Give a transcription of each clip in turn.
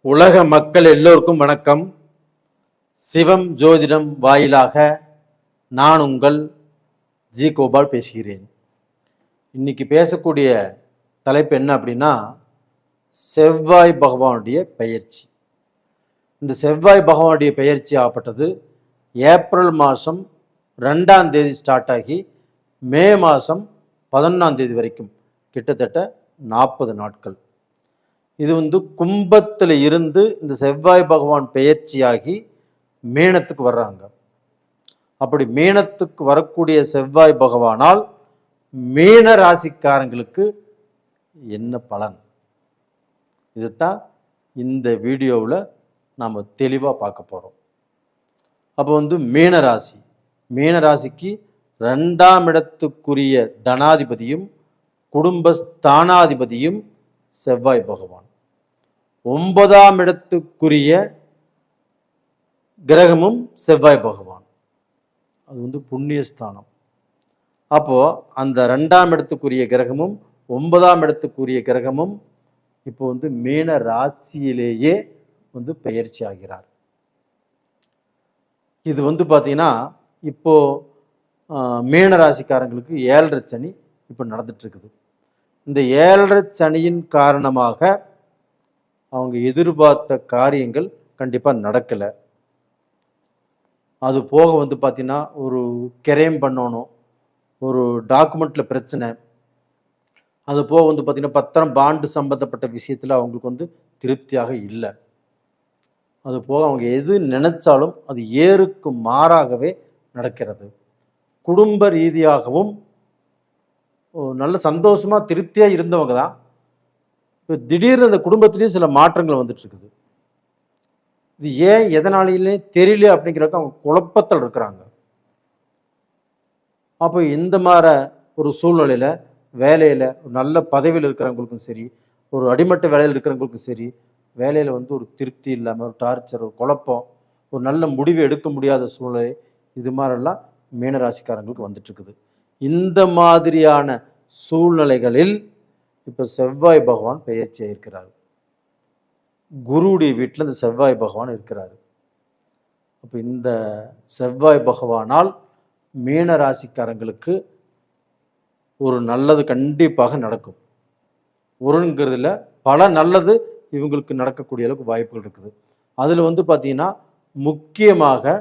உலக மக்கள் எல்லோருக்கும் வணக்கம். சிவம் ஜோதிடம் வாயிலாக நான் உங்கள் ஜி கோபால் பேசுகிறேன். இன்னைக்கு பேசக்கூடிய தலைப்பு என்ன அப்படின்னா, செவ்வாய் பகவானுடைய பெயர்ச்சி. இந்த செவ்வாய் பகவானுடைய பெயர்ச்சி ஆகப்பட்டது ஏப்ரல் மாதம் 2ஆம் தேதி ஸ்டார்ட் ஆகி மே மாதம் 11ஆம் தேதி வரைக்கும் கிட்டத்தட்ட 40 நாட்கள். இது கும்பத்தில் இருந்து இந்த செவ்வாய் பகவான் பெயர்ச்சியாகி மீனத்துக்கு வர்றாங்க. அப்படி மீனத்துக்கு வரக்கூடிய செவ்வாய் பகவானால் மீன ராசிக்காரங்களுக்கு என்ன பலன், இதுதான் இந்த வீடியோவில் நாம் தெளிவாக பார்க்க போகிறோம். அப்போ மீனராசி, மீனராசிக்கு 2ஆம் இடத்துக்குரிய தனாதிபதியும் குடும்பஸ்தானாதிபதியும் செவ்வாய் பகவான். 9ஆம் இடத்துக்குரிய கிரகமும் செவ்வாய் பகவான். அது புண்ணியஸ்தானம். அப்போ அந்த 2ஆம் இடத்துக்குரிய கிரகமும் 9ஆம் இடத்துக்குரிய கிரகமும் இப்போ மீன ராசியிலேயே பெயர்ச்சி ஆகிறார். இது பார்த்தீங்கன்னா இப்போ மீன ராசிக்காரங்களுக்கு 7.5 சனி இப்போ நடந்துட்டு இருக்குது. இந்த 7.5 சனியின் காரணமாக அவங்க எதிர்பார்த்த காரியங்கள் கண்டிப்பாக நடக்கலை. அது போக பார்த்தீங்கன்னா ஒரு கிரைம் பண்ணணும், ஒரு டாக்குமெண்ட்டில் பிரச்சனை, அது போக பார்த்தீங்கன்னா பத்திரம் பாண்டு சம்பந்தப்பட்ட விஷயத்தில் அவங்களுக்கு திருப்தியாக இல்லை. அது போக அவங்க எது நினைச்சாலும் அது ஏருக்கு மாறாகவே நடக்கிறது. குடும்ப ரீதியாகவும் நல்ல சந்தோஷமாக திருப்தியாக இருந்தவங்க தான் இப்போ திடீர்னு அந்த குடும்பத்திலேயும் சில மாற்றங்கள் வந்துட்டு இருக்குது. இது ஏன் எதனாலே தெரியல அப்படிங்கிறதுக்கு அவங்க குழப்பத்தில் இருக்கிறாங்க. அப்போ இந்த மாதிரி ஒரு சூழ்நிலையில் வேலையில் ஒரு நல்ல பதவியில் இருக்கிறவங்களுக்கும் சரி, ஒரு அடிமட்ட வேலையில் இருக்கிறவங்களுக்கும் சரி, வேலையில் ஒரு திருப்தி இல்லாமல் ஒரு டார்ச்சர், ஒரு குழப்பம், ஒரு நல்ல முடிவு எடுக்க முடியாத சூழ்நிலை, இது மாதிரிலாம் மீனராசிக்காரங்களுக்கு வந்துட்டு இருக்குது. இந்த மாதிரியான சூழ்நிலைகளில் இப்போ செவ்வாய் பகவான் பெயர்ச்சியாக இருக்கிறார். குருவுடைய வீட்டில் இந்த செவ்வாய் பகவான் இருக்கிறார். அப்போ இந்த செவ்வாய் பகவானால் மீன ராசிக்காரங்களுக்கு ஒரு நல்லது கண்டிப்பாக நடக்கும். ஒருங்கிறதுல பல நல்லது இவங்களுக்கு நடக்கக்கூடிய அளவுக்கு வாய்ப்புகள் இருக்குது. அதில் பார்த்தீங்கன்னா முக்கியமாக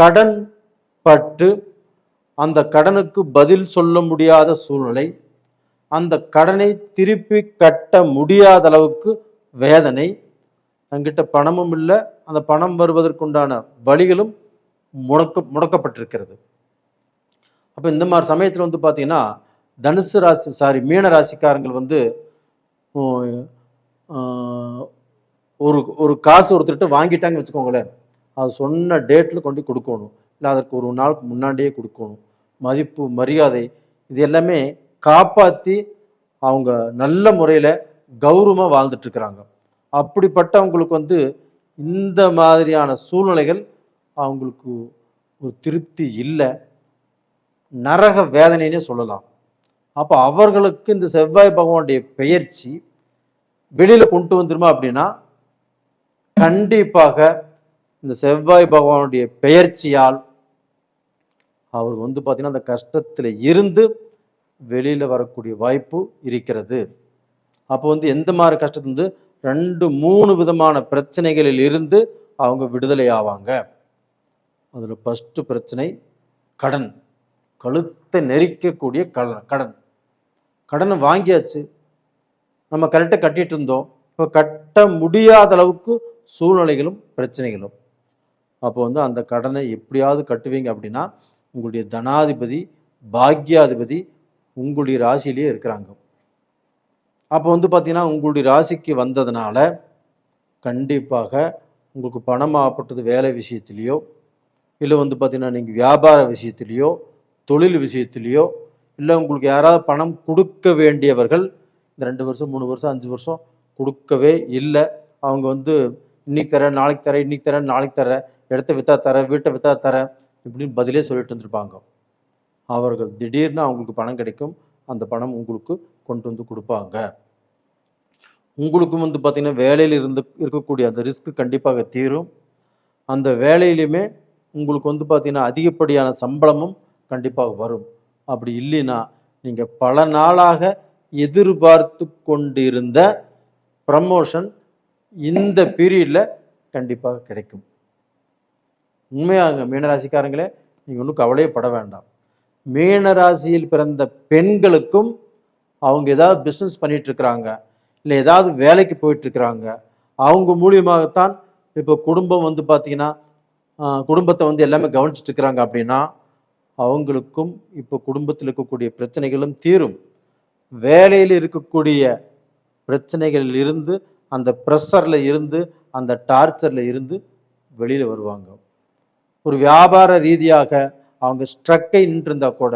கடன் பட்டு அந்த கடனுக்கு பதில் சொல்ல முடியாத சூழ்நிலை, அந்த கடனை திருப்பி கட்ட முடியாத அளவுக்கு வேதனை, தங்கிட்ட பணமும் இல்லை, அந்த பணம் வருவதற்குண்டான வழிகளும் முடக்கப்பட்டிருக்கிறது. அப்போ இந்த மாதிரி சமயத்தில் பார்த்தீங்கன்னா தனுசு ராசி மீன ராசிக்காரங்கள் ஒரு காசு ஒருத்தர்கிட்ட வாங்கிட்டாங்க வச்சுக்கோங்களேன், அது சொன்ன டேட்டில் கொண்டு கொடுக்கணும், இல்லை அதற்கு ஒரு நாளுக்கு முன்னாடியே கொடுக்கணும். மதிப்பு மரியாதை இது எல்லாமே காப்பாற்றி அவங்க நல்ல முறையில் கௌரவமாக வாழ்ந்துட்டு இருக்கிறாங்க. அப்படிப்பட்டவங்களுக்கு இந்த மாதிரியான சூழ்நிலைகள் அவங்களுக்கு ஒரு திருப்தி இல்லை, நரக வேதனைன்னே சொல்லலாம். அப்போ அவர்களுக்கு இந்த செவ்வாய் பகவானுடைய பெயர்ச்சி வெளியில் கொண்டு வந்துருமா அப்படின்னா, கண்டிப்பாக இந்த செவ்வாய் பகவானுடைய பெயர்ச்சியால் அவர் பார்த்தீங்கன்னா அந்த கஷ்டத்தில் இருந்து வெளியில் வரக்கூடிய வாய்ப்பு இருக்கிறது. அப்போ எந்த மாதிரி கஷ்டத்துலேருந்து 2-3 விதமான பிரச்சனைகளில் இருந்து அவங்க விடுதலை ஆவாங்க. அதில் ஃபஸ்ட்டு பிரச்சனை கடன். கழுத்தை நெரிக்கக்கூடிய கடனை வாங்கியாச்சு, நம்ம கரெக்டாக கட்டிட்டு இருந்தோம், இப்போ கட்ட முடியாத அளவுக்கு சூழ்நிலைகளும் பிரச்சனைகளும். அப்போ அந்த கடனை எப்படியாவது கட்டுவீங்க அப்படின்னா உங்களுடைய தனாதிபதி பாக்யாதிபதி உங்களுடைய ராசியிலேயே இருக்கிறாங்க. அப்போ பார்த்தீங்கன்னா உங்களுடைய ராசிக்கு வந்ததுனால கண்டிப்பாக உங்களுக்கு பணமாகப்பட்டது வேலை விஷயத்திலையோ, இல்லை பார்த்தீங்கன்னா நீங்கள் வியாபார விஷயத்திலையோ, தொழில் விஷயத்திலையோ, இல்லை உங்களுக்கு யாராவது பணம் கொடுக்க வேண்டியவர்கள் இந்த 2 வருஷம் 3 வருஷம் 5 வருஷம் கொடுக்கவே இல்லை, அவங்க இன்னைக்கு தரேன் நாளைக்கு தரேன், இன்னைக்கு தரேன் நாளைக்கு தரேன், இடத்த விற்றா தரேன், வீட்டை விற்றா தரேன் இப்படின்னு பதிலே சொல்லிட்டு இருந்திருப்பாங்க. அவர்கள் திடீர்னு அவங்களுக்கு பணம் கிடைக்கும், அந்த பணம் உங்களுக்கு கொண்டு கொடுப்பாங்க. உங்களுக்கும் வந்து பார்த்தீங்கன்னா வேலையில் இருக்கக்கூடிய அந்த ரிஸ்க் கண்டிப்பாக தீரும். அந்த வேலையிலுமே உங்களுக்கு வந்து பார்த்தீங்கன்னா அதிகப்படியான சம்பளமும் கண்டிப்பாக வரும். அப்படி இல்லைன்னா நீங்கள் பல நாளாக எதிர்பார்த்து கொண்டிருந்த ப்ரமோஷன் இந்த பீரியடில் கண்டிப்பாக கிடைக்கும். உண்மையாங்க மீனராசிக்காரங்களே, நீங்கள் ஒன்றும் கவலையே பட வேண்டாம். மீனராசியில் பிறந்த பெண்களுக்கும் அவங்க ஏதாவது பிஸ்னஸ் பண்ணிட்டு இருக்கிறாங்க, இல்லை ஏதாவது வேலைக்கு போயிட்டு இருக்கிறாங்க, அவங்க மூலியமாகத்தான் இப்போ குடும்பம் வந்து பார்த்தீங்கன்னா குடும்பத்தை வந்து எல்லாமே கவனிச்சுட்டு இருக்கிறாங்க அப்படின்னா அவங்களுக்கும் இப்போ குடும்பத்தில் இருக்கக்கூடிய பிரச்சனைகளும் தீரும். வேலையில் இருக்கக்கூடிய பிரச்சனைகளில் இருந்து, அந்த ப்ரெஷரில் இருந்து, அந்த டார்ச்சரில் இருந்து வெளியில் வருவாங்க. ஒரு வியாபார ரீதியாக அவங்க ஸ்ட்ரக்கை நின்றிருந்தா கூட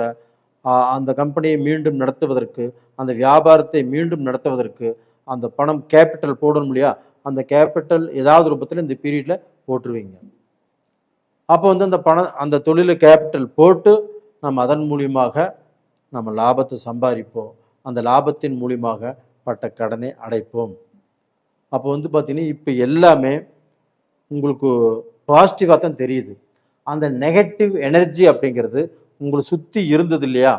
அந்த கம்பெனியை மீண்டும் நடத்துவதற்கு, அந்த வியாபாரத்தை மீண்டும் நடத்துவதற்கு அந்த பணம் கேபிட்டல் போடணும் இல்லையா, அந்த கேபிட்டல் ஏதாவது ரூபத்தில் இந்த பீரியடில் போட்டுருவீங்க. அப்போ வந்து அந்த தொழிலில் கேபிட்டல் போட்டு நம்ம அதன் மூலியமாக நம்ம லாபத்தை சம்பாதிப்போம். அந்த லாபத்தின் மூலியமாக பட்ட கடனை அடைப்போம். அப்போ வந்து பார்த்தீங்கன்னா இப்போ எல்லாமே உங்களுக்கு பாசிட்டிவாக தான் தெரியுது. அந்த நெகட்டிவ் எனர்ஜி அப்படிங்கிறது உங்களை சுற்றி இருந்தது இல்லையா,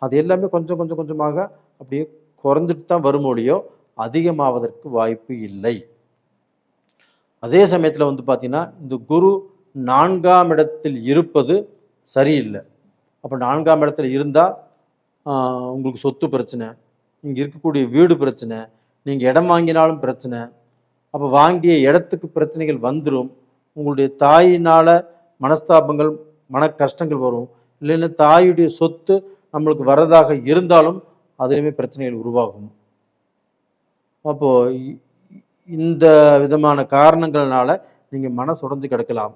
அது எல்லாமே கொஞ்சம் கொஞ்சம் கொஞ்சமாக அப்படியே குறைஞ்சிட்டு தான் வருமொழியோ அதிகமாவதற்கு வாய்ப்பு இல்லை. அதே சமயத்தில் வந்து பார்த்தீங்கன்னா இந்த குரு 4ஆம் இடத்தில் இருப்பது சரியில்லை. அப்போ 4ஆம் இடத்துல இருந்தால் உங்களுக்கு சொத்து பிரச்சனை, இங்கே இருக்கக்கூடிய வீடு பிரச்சனை, நீங்கள் இடம் வாங்கினாலும் பிரச்சனை, அப்போ வாங்கிய இடத்துக்கு பிரச்சனைகள் வந்துடும். உங்களுடைய தாயினால் மனஸ்தாபங்கள், மன கஷ்டங்கள் வரும். இல்லைன்னா தாயுடைய சொத்து நம்மளுக்கு வரதாக இருந்தாலும் அதுலேயுமே பிரச்சனைகள் உருவாகும். அப்போது இந்த விதமான காரணங்கள்னால நீங்கள் மனசு உடைஞ்சு கிடக்கலாம்.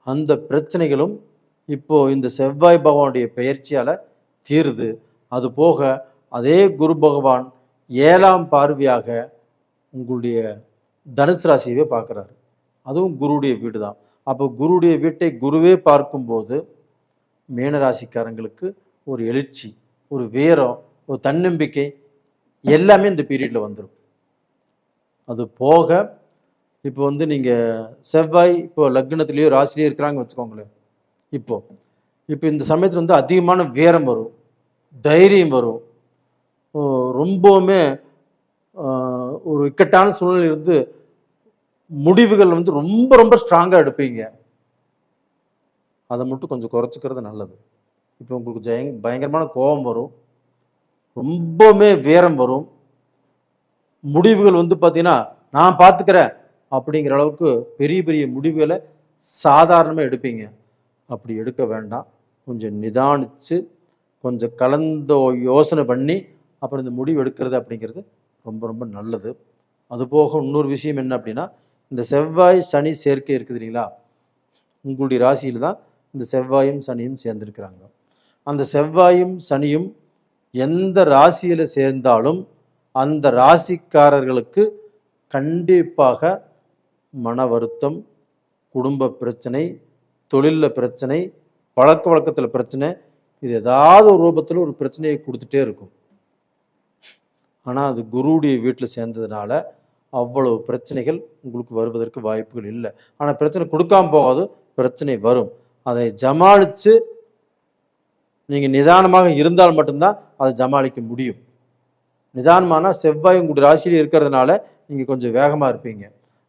அந்த பிரச்சனைகளும் இப்போ இந்த செவ்வாய் பகவானுடைய பெயர்ச்சியால் தீருது. அது போக அதே குரு பகவான் 7ஆம் பார்வையாக உங்களுடைய தனுசு ராசியவே பார்க்குறாரு. அதுவும் குருவுடைய வீடு தான். அப்போ குருவுடைய வீட்டை குருவே பார்க்கும்போது மீனராசிக்காரங்களுக்கு ஒரு எழுச்சி, ஒரு வீரம், ஒரு தன்னம்பிக்கை எல்லாமே இந்த பீரியடில் வந்துடும். அது போக இப்போ வந்து நீங்கள் செவ்வாய் இப்போ லக்னத்திலேயோ ராசிலேயோ இருக்கிறாங்கன்னு வச்சுக்கோங்களேன். இப்போ இந்த சமயத்தில் வந்து அதிகமான வீரம் வரும், தைரியம் வரும். ரொம்பவுமே ஒரு இக்கட்டான சூழ்நிலை இருந்து முடிவுகள் வந்து ரொம்ப ரொம்ப ஸ்ட்ராங்காக எடுப்பீங்க. அதை மட்டும் கொஞ்சம் குறைச்சிக்கிறது நல்லது. இப்போ உங்களுக்கு பயங்கரமான கோபம் வரும், ரொம்பவுமே வீரம் வரும். முடிவுகள் வந்து பார்த்தீங்கன்னா நான் பார்த்துக்கிறேன் அப்படிங்கிற அளவுக்கு பெரிய பெரிய முடிவுகளை சாதாரணமாக எடுப்பீங்க. அப்படி எடுக்க வேண்டாம். கொஞ்சம் நிதானித்து கொஞ்சம் கலந்து யோசனை பண்ணி அப்புறம் இந்த முடிவு எடுக்கிறது அப்படிங்கிறது ரொம்ப ரொம்ப நல்லது. அதுபோக இன்னொரு விஷயம் என்ன அப்படின்னா, இந்த செவ்வாய் சனி சேர்க்கை இருக்குது இல்லைங்களா, உங்களுடைய ராசியில் தான் இந்த செவ்வாயும் சனியும் சேர்ந்துருக்கிறாங்க. அந்த செவ்வாயும் சனியும் எந்த ராசியில் சேர்ந்தாலும் அந்த ராசிக்காரர்களுக்கு கண்டிப்பாக மன வருத்தம், குடும்ப பிரச்சனை, தொழிலில் பிரச்சனை, பழக்க வழக்கத்தில் பிரச்சனை, இது ஏதாவது ஒரு ரூபத்தில் ஒரு பிரச்சனையை கொடுத்துட்டே இருக்கும். ஆனால் அது குருவுடைய வீட்டில் சேர்ந்ததுனால அவ்வளவு பிரச்சனைகள் உங்களுக்கு வருவதற்கு வாய்ப்புகள் இல்லை. ஆனால் பிரச்சனை கொடுக்காம போகாது, பிரச்சனை வரும். அதை ஜமாளித்து நீங்கள் நிதானமாக இருந்தால் மட்டும்தான் அதை ஜமாளிக்க முடியும். நிதானமான செவ்வாய் உங்களுடைய ராசியில் இருக்கிறதுனால நீங்கள் கொஞ்சம் வேகமாக இருப்பீங்க.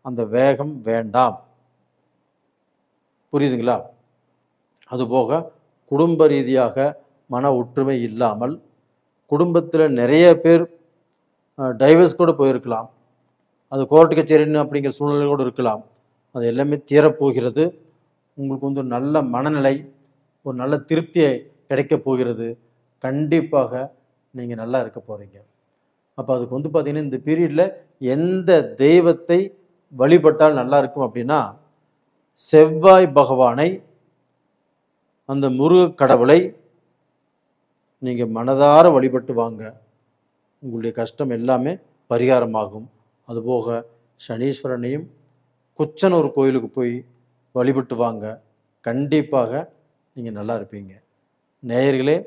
அந்த வேகம் வேண்டாம். புரியுதுங்களா? அதுபோக குடும்ப ரீதியாக மன ஒற்றுமை இல்லாமல் குடும்பத்தில் நிறைய பேர் டைவர்ஸ் கூட போயிருக்கலாம். அது கோர்ட்டு கச்சேரின்னு அப்படிங்கிற சூழ்நிலை கூட இருக்கலாம். அது எல்லாமே தீரப்போகிறது. உங்களுக்கு வந்து ஒரு நல்ல மனநிலை, ஒரு நல்ல திருப்தியை கிடைக்க போகிறது. கண்டிப்பாக நீங்கள் நல்லா இருக்க போகிறீங்க. அப்போ அதுக்கு வந்து பார்த்தீங்கன்னா இந்த பீரியடில் எந்த தெய்வத்தை வழிபட்டால் நல்லா இருக்கும் அப்படின்னா, செவ்வாய் பகவானை, அந்த முருக கடவுளை நீங்கள் மனதார வழிபட்டு வாங்க. உங்களுடைய கஷ்டம் எல்லாமே பரிகாரமாகும். அதுபோக சனீஸ்வரனையும் குச்சனூர் கோயிலுக்கு போய் வழிபட்டு வாங்க. கண்டிப்பாக நீங்கள் நல்லா இருப்பீங்க. நேயர்களே,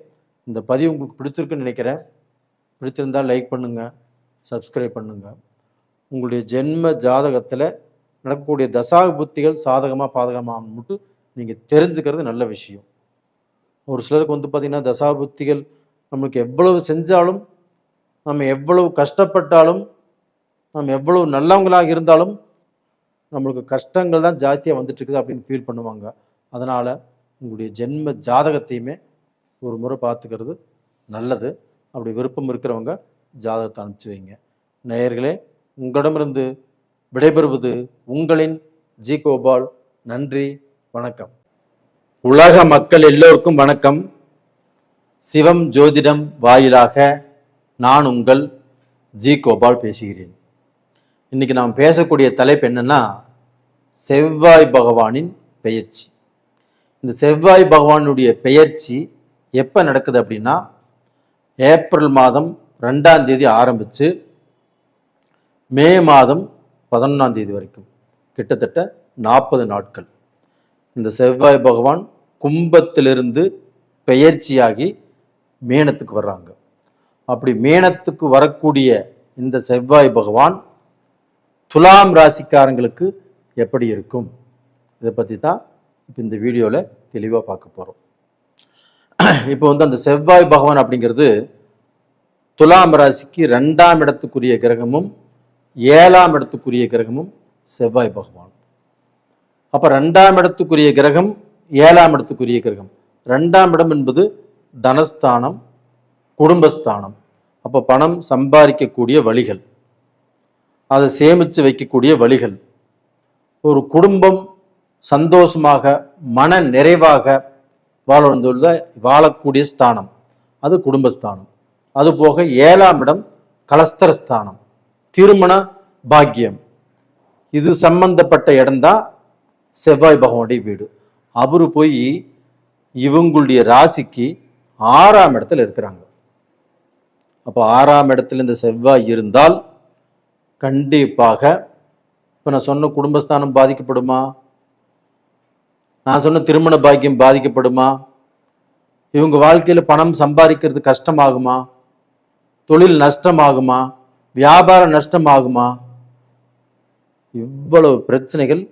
இந்த பதிவு உங்களுக்கு பிடிச்சிருக்குன்னு நினைக்கிறேன். பிடிச்சிருந்தால் லைக் பண்ணுங்கள், சப்ஸ்கிரைப் பண்ணுங்க. உங்களுடைய ஜென்ம ஜாதகத்தில் நடக்கக்கூடிய தசாபுத்திகள் சாதகமாக பாதகமாக மட்டும் நீங்கள் தெரிஞ்சுக்கிறது நல்ல விஷயம். ஒரு சிலருக்கு பார்த்திங்கன்னா தசாபுத்திகள் நம்மளுக்கு எவ்வளவு செஞ்சாலும், நம்ம எவ்வளவு கஷ்டப்பட்டாலும், நம்ம எவ்வளவு நல்லவங்களாக இருந்தாலும் நம்மளுக்கு கஷ்டங்கள் தான் ஜாஸ்தியாக வந்துட்டு இருக்குது அப்படின்னு ஃபீல் பண்ணுவாங்க. அதனால் உங்களுடைய ஜென்ம ஜாதகத்தையுமே ஒரு முறை பார்த்துக்கிறது நல்லது. அப்படி விருப்பம் இருக்கிறவங்க ஜாதகத்தை அனுப்பிச்சு வைங்க. நேயர்களே, உங்களிடமிருந்து விடைபெறுவது உங்களின் ஜி கோபால். நன்றி, வணக்கம். உலக மக்கள் எல்லோருக்கும் வணக்கம். சிவம் ஜோதிடம் வாயிலாக நான் உங்கள் ஜி கோபால் பேசுகிறேன். இன்னைக்கு நாம் பேசக்கூடிய தலைப்பு என்னன்னா, செவ்வாய் பகவானின் பெயர்ச்சி. இந்த செவ்வாய் பகவானுடைய பெயர்ச்சி எப்போ நடக்குது அப்படின்னா, ஏப்ரல் மாதம் 2ஆம் தேதி ஆரம்பித்து மே மாதம் 11ஆம் தேதி வரைக்கும் கிட்டத்தட்ட 40 நாட்கள் இந்த செவ்வாய் பகவான் கும்பத்திலிருந்து பெயர்ச்சியாகி மேனத்துக்கு வர்றாங்க. அப்படி மேனத்துக்கு வரக்கூடிய இந்த செவ்வாய் பகவான் துலாம் ராசிக்காரங்களுக்கு எப்படி இருக்கும், இதை பற்றி தான் இப்போ இந்த வீடியோவில் தெளிவாக பார்க்க போகிறோம். இப்போ அந்த செவ்வாய் பகவான் அப்படிங்கிறது துலாம் ராசிக்கு 2ஆம் இடத்துக்குரிய கிரகமும் 7ஆம் இடத்துக்குரிய கிரகமும் செவ்வாய் பகவான். அப்போ 2ஆம் இடத்துக்குரிய கிரகம் 7ஆம் இடத்துக்குரிய கிரகம். 2ஆம் இடம் என்பது தனஸ்தானம், குடும்பஸ்தானம். அப்போ பணம் சம்பாதிக்கக்கூடிய வழிகள், அதை சேமித்து வைக்கக்கூடிய வழிகள், ஒரு குடும்பம் சந்தோஷமாக மன நிறைவாக வாழக்கூடிய ஸ்தானம், அது குடும்பஸ்தானம். அதுபோக 7ஆம் இடம் கலஸ்தரஸ்தானம், திருமண பாக்கியம். இது சம்பந்தப்பட்ட இடம்தான் செவ்வாய் பகவானுடைய வீடு. அவரு போய் இவங்களுடைய ராசிக்கு 6ஆம் இடத்துல இருக்கிறாங்க. அப்போ 6ஆம் இடத்துல இந்த செவ்வாய் இருந்தால் கண்டிப்பாக இப்போ நான் சொன்ன குடும்பஸ்தானம் பாதிக்கப்படுமா, நான் சொன்ன திருமண பாக்கியம் பாதிக்கப்படுமா, இவங்க வாழ்க்கையில் பணம் சம்பாதிக்கிறது கஷ்டமாகுமா, தொழில் நஷ்டமாகுமா, வியாபாரம் நஷ்டமாகுமா, இவ்வளவு பிரச்சனைகள்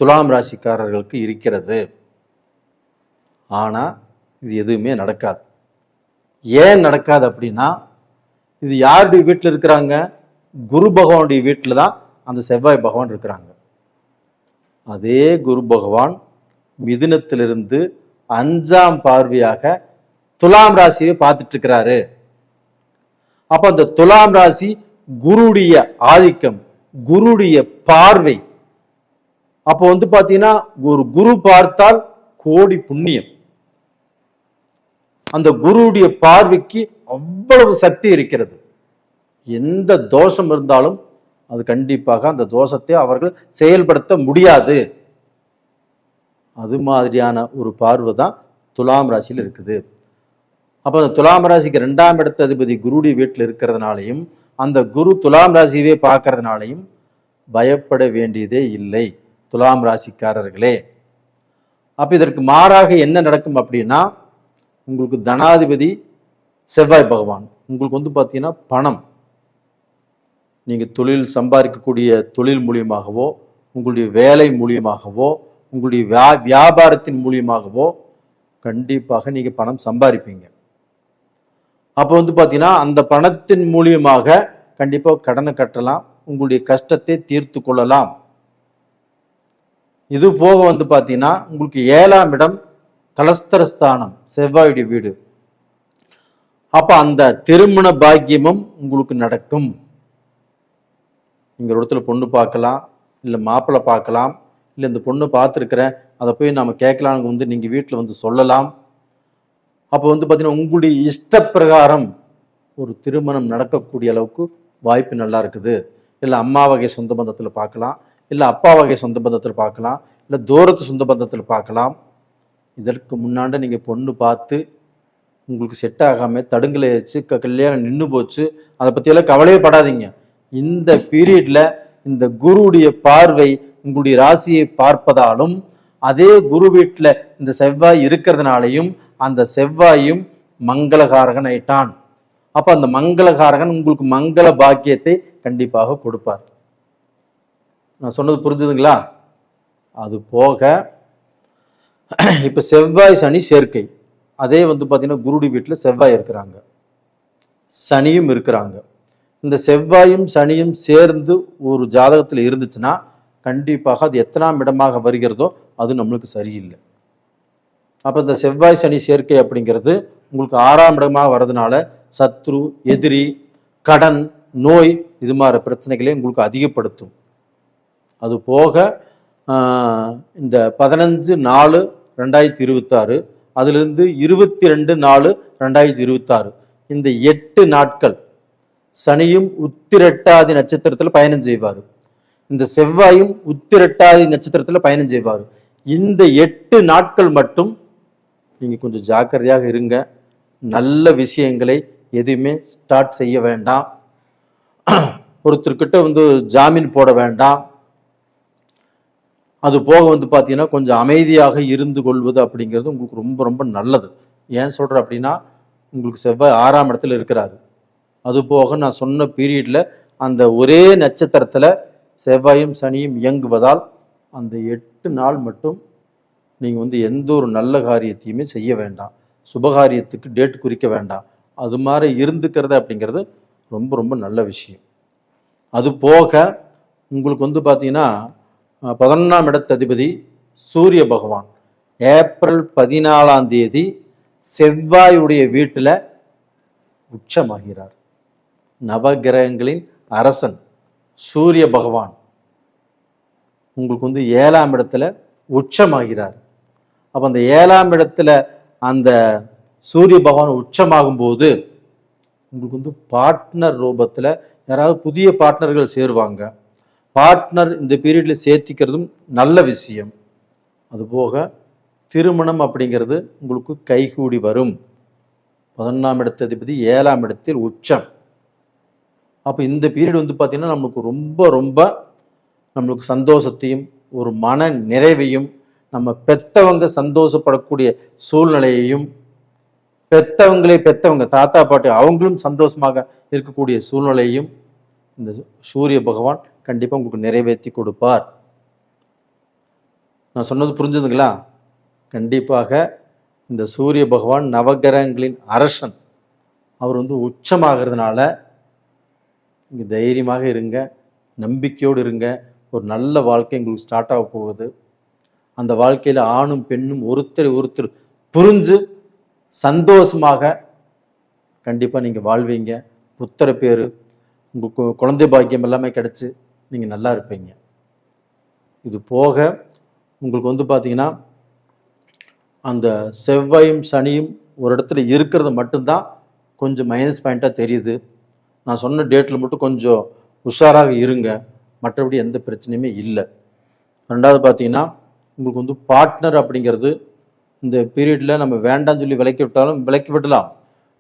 துலாம் ராசிக்காரர்களுக்கு இருக்கிறது. ஆனால் இது எதுவுமே நடக்காது. ஏன் நடக்காது அப்படின்னா, இது யாருடைய வீட்டில் இருக்கிறாங்க, குரு பகவானுடைய வீட்டில் தான் அந்த செவ்வாய் பகவான் இருக்கிறாங்க. அதே குரு பகவான் மிதுனத்திலிருந்து 5ஆம் பார்வையாக துலாம் ராசியை பார்த்துட்டு இருக்கிறாரு. அப்ப அந்த துலாம் ராசி குருடைய ஆதிக்கம், குருடைய பார்வை. அப்போ பாத்தீங்கன்னா ஒரு குரு பார்த்தால் கோடி புண்ணியம். அந்த குருடைய பார்வைக்கு அவ்வளவு சக்தி இருக்கிறது. எந்த தோஷம் இருந்தாலும் அது கண்டிப்பாக அந்த தோஷத்தை அவர்கள் செயல்படுத்த முடியாது. அது மாதிரியான ஒரு பார்வை தான் துலாம் ராசியில் இருக்குது. அப்போ அந்த துலாம் ராசிக்கு 2ஆம் இடத்த அதிபதி குருடைய வீட்டில் இருக்கிறதுனாலையும், அந்த குரு துலாம் ராசியவே பார்க்கறதுனாலையும் பயப்பட வேண்டியதே இல்லை துலாம் ராசிக்காரர்களே. அப்ப இதற்கு மாறாக என்ன நடக்கும் அப்படின்னா, உங்களுக்கு தனாதிபதி செவ்வாய் பகவான். உங்களுக்கு பார்த்தீங்கன்னா பணம், நீங்கள் தொழில் சம்பாதிக்கக்கூடிய தொழில் மூலியமாகவோ, உங்களுடைய வேலை மூலியமாகவோ, உங்களுடைய வியாபாரத்தின் மூலியமாகவோ கண்டிப்பாக நீங்கள் பணம் சம்பாதிப்பீங்க. அப்போ பார்த்தீங்கன்னா அந்த பணத்தின் மூலியமாக கண்டிப்பாக கடனை கட்டலாம், உங்களுடைய கஷ்டத்தை தீர்த்து கொள்ளலாம். இது போக பார்த்தீங்கன்னா உங்களுக்கு 7ஆம் இடம் கலஸ்தரஸ்தானம், செவ்வாயுடைய வீடு. அப்ப அந்த திருமண பாக்கியமும் உங்களுக்கு நடக்கும். நீங்க ஒரு இடத்துல பொண்ணு பார்க்கலாம், இல்லை மாப்பிள்ளை பார்க்கலாம், இல்லை இந்த பொண்ணு பார்த்துருக்கிறேன் அதை போய் நம்ம கேட்கலான்னு நீங்க வீட்டில் சொல்லலாம். அப்போ பார்த்தீங்கன்னா உங்களுடைய இஷ்ட பிரகாரம் ஒரு திருமணம் நடக்கக்கூடிய அளவுக்கு வாய்ப்பு நல்லா இருக்குது. இல்லை அம்மா வகை சொந்த பந்தத்தில் பார்க்கலாம், இல்லை அப்பா வகை சொந்த பந்தத்தில் பார்க்கலாம், இல்லை தூரத்து சொந்த பந்தத்தில் பார்க்கலாம். இதற்கு முன்னாண்ட நீங்கள் பொண்ணு பார்த்து உங்களுக்கு செட் ஆகாமல் தடுங்கலை வச்சு கல்யாணம் நின்று போச்சு, அதை பற்றியெல்லாம் கவலையே படாதீங்க. இந்த பீரியட்ல இந்த குருவுடைய பார்வை உங்களுடைய ராசியை பார்ப்பதாலும், அதே குரு வீட்டில் இந்த செவ்வாய் இருக்கிறதுனாலையும் அந்த செவ்வாயும் மங்களகாரகன் ஆயிட்டான். அப்ப அந்த மங்களகாரகன் உங்களுக்கு மங்கள பாக்கியத்தை கண்டிப்பாக கொடுப்பார். நான் சொன்னது புரிஞ்சுதுங்களா? அது போக இப்ப செவ்வாய் சனி சேர்க்கை, அதே பார்த்தீங்கன்னா குருடி வீட்டில் செவ்வாய் இருக்கிறாங்க, சனியும் இருக்கிறாங்க. இந்த செவ்வாயும் சனியும் சேர்ந்து ஒரு ஜாதகத்தில் இருந்துச்சுன்னா கண்டிப்பாக அது எத்தனாம் இடமாக வருகிறதோ அது நம்மளுக்கு சரியில்லை. அப்போ இந்த செவ்வாய் சனி சேர்க்கை அப்படிங்கிறது உங்களுக்கு 6ஆம் இடமாக வர்றதுனால சத்ரு, எதிரி, கடன், நோய் இது மாதிரி பிரச்சனைகளை உங்களுக்கு அதிகப்படுத்தும். அது போக இந்த 15/4/2026 அதிலிருந்து 22/4/2026 இந்த 8 நாட்கள் சனியும் உத்திரட்டாதி நட்சத்திரத்தில் பயணம் செய்வார், இந்த செவ்வாயும் உத்திரட்டாதி நட்சத்திரத்தில் பயணம் செய்வார். இந்த 8 நாட்கள் மட்டும் நீங்க கொஞ்சம் ஜாக்கிரதையாக இருங்க. நல்ல விஷயங்களை எதுவுமே ஸ்டார்ட் செய்ய வேண்டாம். ஒருத்தர்கிட்ட ஜாமீன் போட வேண்டாம். அது போக பார்த்தீங்கன்னா கொஞ்சம் அமைதியாக இருந்து கொள்வது அப்படிங்கிறது உங்களுக்கு ரொம்ப ரொம்ப நல்லது. ஏன் சொல்கிறேன் அப்படின்னா, உங்களுக்கு செவ்வாய் 6ஆம் இடத்துல இருக்கிறாரு. அது போக நான் சொன்ன பீரியட்ல அந்த ஒரே நட்சத்திரத்தில் செவ்வாயும் சனியும் இயங்குவதால் அந்த 8 நாள் மட்டும் நீங்கள் எந்த ஒரு நல்ல காரியத்தையுமே செய்ய வேண்டாம், சுபகாரியத்துக்கு டேட் குறிக்க வேண்டாம். அது மாதிரி இருந்துக்கிறது அப்படிங்கிறது ரொம்ப ரொம்ப நல்ல விஷயம். அது போக உங்களுக்கு பார்த்தீங்கன்னா 11ஆம் இடத்ததிபதி சூரிய பகவான் ஏப்ரல் 14ஆம் தேதி செவ்வாயுடைய வீட்டில் உச்சமாகிறார். நவகிரகங்களின் அரசன் சூரிய பகவான் உங்களுக்கு 7ஆம் இடத்துல உச்சமாகிறார். அப்போ அந்த 7ஆம் இடத்துல அந்த சூரிய பகவான் உச்சமாகும் போது உங்களுக்கு பார்ட்னர் ரூபத்தில் யாராவது புதிய பார்ட்னர்கள் சேருவாங்க. பார்ட்னர் இந்த பீரியட்ல சேர்த்திக்கிறதும் நல்ல விஷயம். அதுபோக திருமணம் அப்படிங்கிறது உங்களுக்கு கைகூடி வரும். 11ஆம் இடத்ததிபதி 7ஆம் இடத்தில் உச்சம். அப்போ இந்த பீரியட் பார்த்தீங்கன்னா நம்மளுக்கு ரொம்ப ரொம்ப நம்மளுக்கு சந்தோஷத்தையும் ஒரு மன நிறைவையும், நம்ம பெத்தவங்க சந்தோஷப்படக்கூடிய சூழ்நிலையையும், பெத்தவங்க தாத்தா பாட்டி அவங்களும் சந்தோஷமாக இருக்கக்கூடிய சூழ்நிலையும் இந்த சூரிய பகவான் கண்டிப்பாக உங்களுக்கு நிறைவேற்றி கொடுப்பார். நான் சொன்னது புரிஞ்சுதுங்களா? கண்டிப்பாக இந்த சூரிய பகவான் நவகிரகங்களின் அரசன், அவர் உச்சமாகிறதுனால இங்கே தைரியமாக இருங்க, நம்பிக்கையோடு இருங்க. ஒரு நல்ல வாழ்க்கை உங்களுக்கு ஸ்டார்ட் ஆக போகுது. அந்த வாழ்க்கையில் ஆணும் பெண்ணும் ஒருத்தர் புரிஞ்சு சந்தோஷமாக கண்டிப்பாக நீங்கள் வாழ்வீங்க. புத்திர பேர், உங்களுக்கு குழந்தை பாக்கியம் எல்லாமே கிடைச்சி நீங்கள் நல்லா இருப்பீங்க. இது போக உங்களுக்கு பார்த்தீங்கன்னா அந்த செவ்வாயும் சனியும் ஒரு இடத்துல இருக்கிறது மட்டும்தான் கொஞ்சம் மைனஸ் பாயிண்ட்டாக தெரியுது. நான் சொன்ன டேட்டில் மட்டும் கொஞ்சம் உஷாராக இருங்க, மற்றபடி எந்த பிரச்சனையுமே இல்லை. ரெண்டாவது பார்த்தீங்கன்னா உங்களுக்கு பார்ட்னர் அப்படிங்கிறது இந்த பீரியடில் நம்ம வேண்டாம்னு சொல்லி விலக்கி விடலாம்.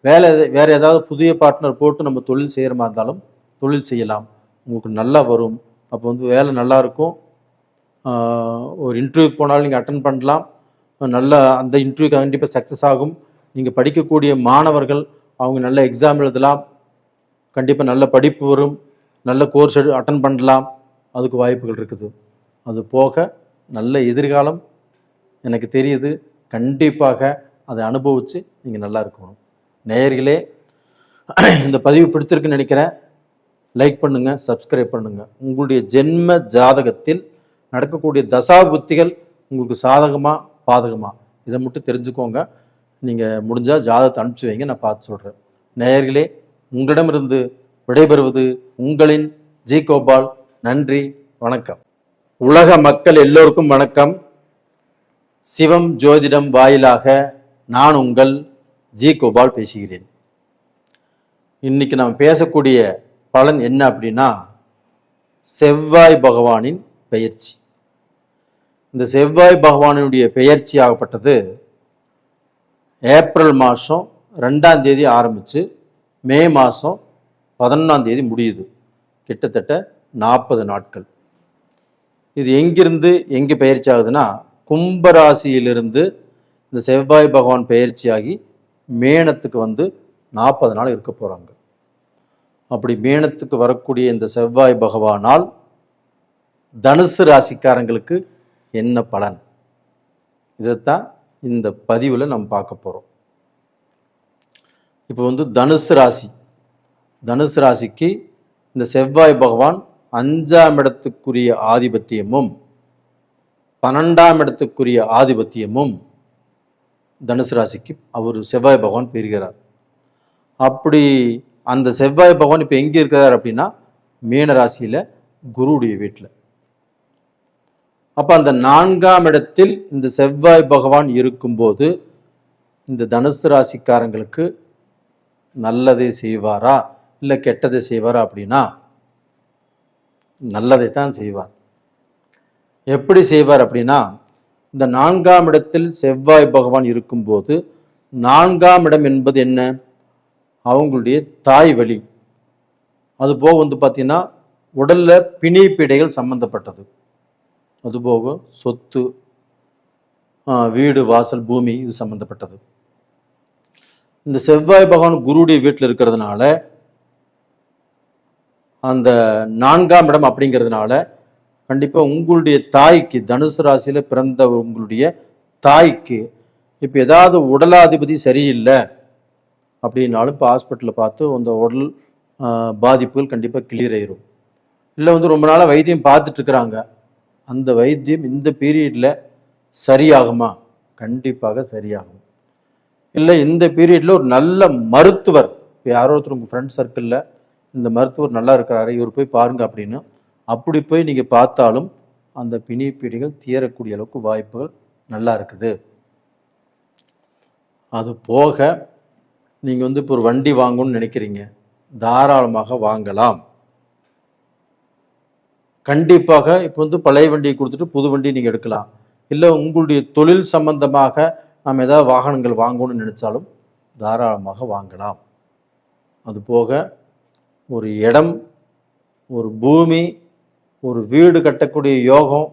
வேறு ஏதாவது புதிய பார்ட்னர் போட்டு நம்ம தொழில் செய்கிற மாதிரி இருந்தாலும் தொழில் செய்யலாம், உங்களுக்கு நல்லா வரும். அப்போ வேலை நல்லா இருக்கும். ஒரு இன்டர்வியூக்கு போனாலும் நீங்கள் அட்டன் பண்ணலாம். நல்லா அந்த இன்டர்வியூ கண்டிப்பாக சக்ஸஸ் ஆகும். நீங்கள் படிக்கக்கூடிய மாணவர்கள் அவங்க நல்ல எக்ஸாம் எழுதலாம், கண்டிப்பாக நல்ல படிப்பு வரும், நல்ல கோர்ஸ் அட்டன் பண்ணலாம், அதுக்கு வாய்ப்புகள் இருக்குது. அது போக நல்ல எதிர்காலம் எனக்கு தெரியுது. கண்டிப்பாக அதை அனுபவித்து நீங்கள் நல்லா இருக்கணும். நேயர்களே, இந்த பதிவு பிடிச்சிருக்குன்னு நினைக்கிறேன். லைக் பண்ணுங்கள், சப்ஸ்கிரைப் பண்ணுங்கள். உங்களுடைய ஜென்ம ஜாதகத்தில் நடக்கக்கூடிய தசாபுத்திகள் உங்களுக்கு சாதகமாக பாதகமாக இதை மட்டும் தெரிஞ்சுக்கோங்க. நீங்கள் முடிஞ்சால் ஜாதகத்தை அனுப்பிச்சி வைங்க, நான் பார்த்து சொல்கிறேன். நேயர்களே, உங்களிடமிருந்து விடைபெறுவது உங்களின் ஜி கோபால். நன்றி, வணக்கம். உலக மக்கள் எல்லோருக்கும் வணக்கம். சிவம் ஜோதிடம் வாயிலாக நான் உங்கள் ஜி கோபால் பேசுகிறேன். இன்னைக்கு நாம் பேசக்கூடிய பலன் என்ன அப்படின்னா, செவ்வாய் பகவானின் பெயர்ச்சி. இந்த செவ்வாய் பகவானுடைய பெயர்ச்சி ஆகப்பட்டது ஏப்ரல் மாதம் 2ஆம் தேதி ஆரம்பித்து மே மாதம் 11ஆம் தேதி முடியுது. கிட்டத்தட்ட 40 நாட்கள். இது எங்கிருந்து எங்கே பயிற்சி ஆகுதுன்னா, கும்பராசியிலிருந்து இந்த செவ்வாய் பகவான் பயிற்சியாகி மேனத்துக்கு 40 நாள் இருக்க போகிறாங்க. அப்படி மீனத்துக்கு வரக்கூடிய இந்த செவ்வாய் பகவானால் தனுசு ராசிக்காரங்களுக்கு என்ன பலன், இதைத்தான் இந்த பதிவில் நம்ம பார்க்க போகிறோம். இப்போ தனுசு ராசிக்கு இந்த செவ்வாய் பகவான் 5ஆம் இடத்துக்குரிய ஆதிபத்தியமும் 12ஆம் இடத்துக்குரிய ஆதிபத்தியமும் தனுசு ராசிக்கு அவர் செவ்வாய் பகவான் பெறுகிறார். அப்படி அந்த செவ்வாய் பகவான் இப்போ எங்கே இருக்கிறார் அப்படின்னா மீன ராசியில் குருவுடைய வீட்டில். அப்போ அந்த 4ஆம் இடத்தில் இந்த செவ்வாய் பகவான் இருக்கும்போது இந்த தனுசு ராசிக்காரங்களுக்கு நல்லதை செய்வாரா இல்லை கெட்டதை செய்வாரா அப்படின்னா நல்லதை தான் செய்வார். எப்படி செய்வார் அப்படின்னா, இந்த 4ஆம் இடத்தில் செவ்வாய் பகவான் இருக்கும்போது 4ஆம் இடம் என்பது என்ன, அவங்களுடைய தாய் வழி, அதுபோக பார்த்தீங்கன்னா உடல்ல பிணிப்பிடைகள் சம்பந்தப்பட்டது, அதுபோக சொத்து, வீடு வாசல் பூமி இது சம்பந்தப்பட்டது. இந்த செவ்வாய் பகவான் குருடைய வீட்டில் இருக்கிறதுனால அந்த 4ஆம் இடம் அப்படிங்கிறதுனால கண்டிப்பாக உங்களுடைய தாய்க்கு, தனுசு ராசியில் பிறந்த உங்களுடைய தாய்க்கு இப்போ ஏதாவது உடலாதிபதி சரியில்லை அப்படின்னாலும் இப்போ ஹாஸ்பிட்டலில் பார்த்து அந்த உடல் பாதிப்புகள் கண்டிப்பாக கிளியர் ஆயிரும். இல்லை ரொம்ப நாளாக வைத்தியம் பார்த்துட்டு இருக்கிறாங்க, அந்த வைத்தியம் இந்த பீரியடில் சரியாகுமா? கண்டிப்பாக சரியாகும். இல்லை இந்த பீரியடில் ஒரு நல்ல மருத்துவர், இப்போ யாரோ ஒருத்தர் உங்கள் ஃப்ரெண்ட் சர்க்கிளில் இந்த மருத்துவர் நல்லா இருக்கிறாரு, இவர் போய் பாருங்க அப்படின்னு அப்படி போய் நீங்கள் பார்த்தாலும் அந்த பிணிப்பீடிகள் தீரக்கூடிய அளவுக்கு வாய்ப்புகள் நல்லா இருக்குது. அது போக நீங்கள் இப்போ ஒரு வண்டி வாங்கணும்னு நினைக்கிறீங்க, தாராளமாக வாங்கலாம். கண்டிப்பாக இப்போ பழைய வண்டியை கொடுத்துட்டு புது வண்டி நீங்கள் எடுக்கலாம். இல்லை உங்களுடைய தொழில் சம்பந்தமாக நாம் ஏதாவது வாகனங்கள் வாங்கணும்னு நினைச்சாலும் தாராளமாக வாங்கலாம். அது போக ஒரு இடம், ஒரு பூமி, ஒரு வீடு கட்டக்கூடிய யோகம்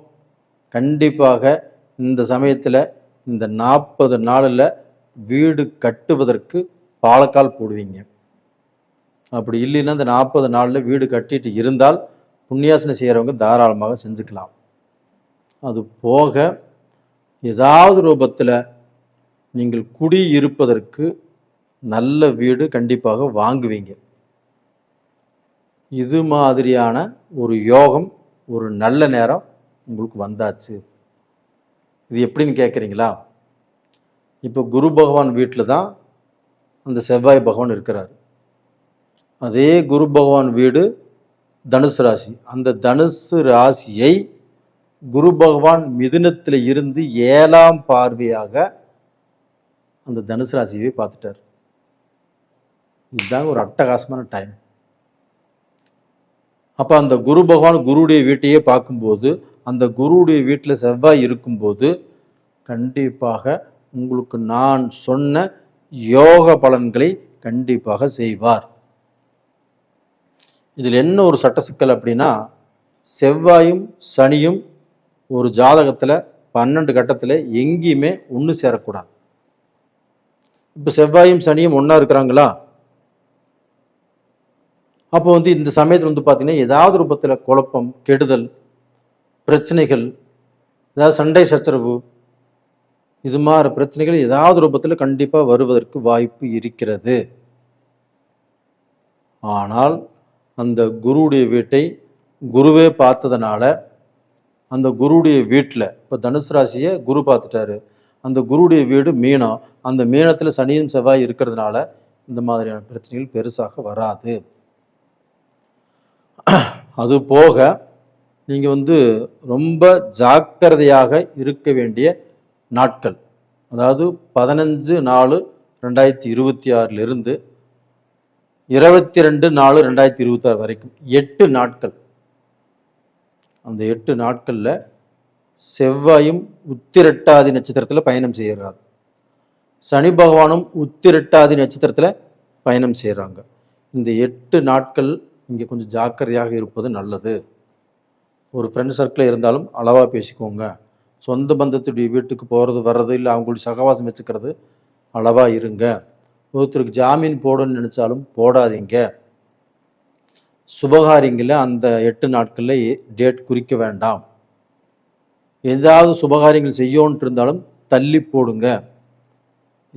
கண்டிப்பாக இந்த சமயத்தில் இந்த 40 நாளில் வீடு கட்டுவதற்கு பாலக்கால் போடுவீங்க. அப்படி இல்லைன்னா இந்த 40 நாளில் வீடு கட்டிட்டு இருந்தால் புண்ணியாசனம் செய்கிறவங்க தாராளமாக செஞ்சுக்கலாம். அது போக ஏதாவது ரூபத்தில் நீங்கள் குடியிருப்பதற்கு நல்ல வீடு கண்டிப்பாக வாங்குவீங்க. இது மாதிரியான ஒரு யோகம், ஒரு நல்ல நேரம் உங்களுக்கு வந்தாச்சு. இது எப்படின்னு கேட்குறீங்களா? இப்போ குரு பகவான் வீட்டில் தான் அந்த செவ்வாய் பகவான் இருக்கிறார். அதே குரு பகவான் வீடு தனுசு ராசி. அந்த தனுசு ராசியை குரு பகவான் மிதுனத்தில் இருந்து 7ஆம் பார்வையாக அந்த தனுசு ராசியை பார்த்துட்டார். இதுதான் ஒரு அட்டகாசமான டைம். அப்போ அந்த குரு பகவான் குருடைய வீட்டையே பார்க்கும்போது, அந்த குருடைய வீட்டில் செவ்வாய் இருக்கும்போது கண்டிப்பாக உங்களுக்கு நான் சொன்ன யோக பலன்களை கண்டிப்பாக செய்வார். இதில் என்ன ஒரு சட்ட சிக்கல் அப்படின்னா, செவ்வாயும் சனியும் ஒரு ஜாதகத்தில் 12 கட்டத்தில் எங்கேயுமே ஒன்று சேரக்கூடாது. இப்போ செவ்வாயும் சனியும் ஒன்றா இருக்கிறாங்களா, அப்போ இந்த சமயத்தில் பார்த்தீங்கன்னா ஏதாவது ரூபத்தில் குழப்பம், கெடுதல், பிரச்சனைகள், ஏதாவது சண்டை சச்சரவு, இது மாதிரி பிரச்சனைகள் ஏதாவது ரூபத்தில் கண்டிப்பாக வருவதற்கு வாய்ப்பு இருக்கிறது. ஆனால் அந்த குருவுடைய வீட்டை குருவே பார்த்ததுனால அந்த குருவுடைய வீட்டில் இப்போ தனுசு ராசியை குரு பார்த்துட்டாரு, அந்த குருவுடைய வீடு மீனம், அந்த மீனத்தில் சனியும் செவ்வாய் இருக்கிறதுனால இந்த மாதிரியான பிரச்சனைகள் பெருசாக வராது. அது போக நீங்கள் ரொம்ப ஜாக்கிரதையாக இருக்க வேண்டிய நாட்கள், அதாவது 15/4/2026 22/4/2026 வரைக்கும் 8 நாட்கள். அந்த 8 நாட்களில் செவ்வாயும் உத்திரட்டாதி நட்சத்திரத்தில் பயணம் செய்கிறார், சனி பகவானும் உத்திரட்டாதி நட்சத்திரத்தில் பயணம் செய்கிறாங்க. இந்த 8 நாட்கள் இங்கே கொஞ்சம் ஜாக்கிரதையாக இருப்பது நல்லது. ஒரு ஃப்ரெண்ட் சர்க்கிளில் இருந்தாலும் அளவாக பேசிக்கோங்க. சொந்த பந்தத்துடைய வீட்டுக்கு போகிறது வர்றது, இல்லை அவங்களுடைய சகவாசம் வச்சுக்கிறது அளவாக இருங்க. ஒருத்தருக்கு ஜாமீன் போடணும்னு நினச்சாலும் போடாதீங்க. சுபகாரியங்களில் அந்த 8 நாட்களில் டேட் குறிக்க வேண்டாம். ஏதாவது சுபகாரியங்கள் செய்யோன்ட்டு இருந்தாலும் தள்ளி போடுங்க.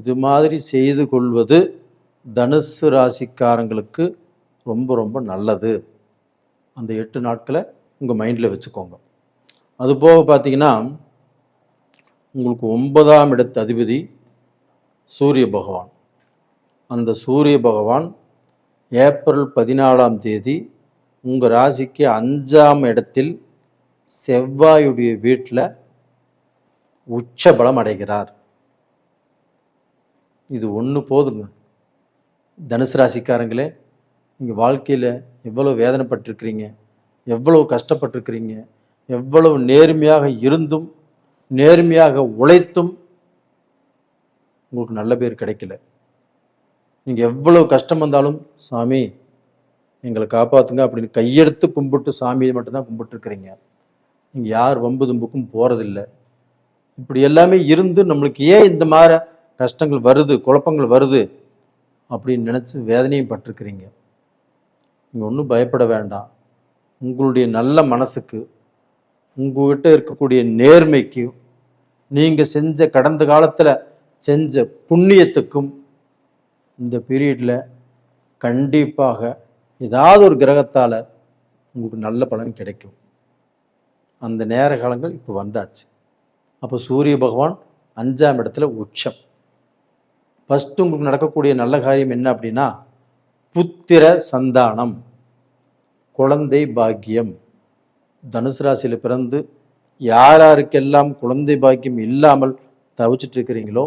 இது மாதிரி செய்து கொள்வது தனுசு ராசிக்காரங்களுக்கு ரொம்ப ரொம்ப நல்லது. அந்த 8 நாட்களை உங்கள் மைண்டில் வச்சுக்கோங்க. அதுபோக பார்த்தீங்கன்னா உங்களுக்கு 9ஆம் இடத்து அதிபதி சூரிய பகவான். அந்த சூரிய பகவான் ஏப்ரல் 14ஆம் தேதி உங்கள் ராசிக்கு 5ஆம் இடத்தில் செவ்வாயுடைய வீட்டில் உச்சபலம் அடைகிறார். இது ஒன்று போதுங்க. தனுசு ராசிக்காரங்களே, நீங்கள் வாழ்க்கையில் எவ்வளோ வேதனைப்பட்டிருக்கிறீங்க, எவ்வளவு கஷ்டப்பட்டிருக்கிறீங்க, எவ்வளவு நேர்மையாக இருந்தும் நேர்மையாக உழைத்தும் உங்களுக்கு நல்ல பேர் கிடைக்கல. நீங்கள் எவ்வளவு கஷ்டம் வந்தாலும் சாமி எங்களை காப்பாற்றுங்க அப்படின்னு கையெடுத்து கும்பிட்டு சாமியை மட்டும்தான் கும்பிட்டுருக்கிறீங்க. நீங்கள் யார் வம்பு தும்புக்கும் போகிறதில்லை. இப்படி எல்லாமே இருந்து நம்மளுக்கு ஏன் இந்த மாதிரி கஷ்டங்கள் வருது, குழப்பங்கள் வருது அப்படின்னு நினச்சி வேதனையும் பட்டிருக்கிறீங்க. நீங்கள் ஒன்றும் பயப்பட வேண்டாம். உங்களுடைய நல்ல மனசுக்கு, உங்கள்கிட்ட இருக்கக்கூடிய நேர்மைக்கு, நீங்கள் செஞ்ச கடந்த காலத்தில் செஞ்ச புண்ணியத்துக்கும் இந்த பீரியடில் கண்டிப்பாக ஏதாவது ஒரு கிரகத்தால் உங்களுக்கு நல்ல பலன் கிடைக்கும். அந்த நேர காலங்கள் இப்போ வந்தாச்சு. அப்போ சூரிய பகவான் 5ஆம் இடத்துல உச்சம். ஃபஸ்ட்டு உங்களுக்கு நடக்கக்கூடிய நல்ல காரியம் என்ன அப்படின்னா புத்திர சந்தானம், குழந்தை பாக்கியம். தனுசு ராசியில் பிறந்து யாருக்கெல்லாம் குழந்தை பாக்கியம் இல்லாமல் தவிச்சிட்டு இருக்கிறீங்களோ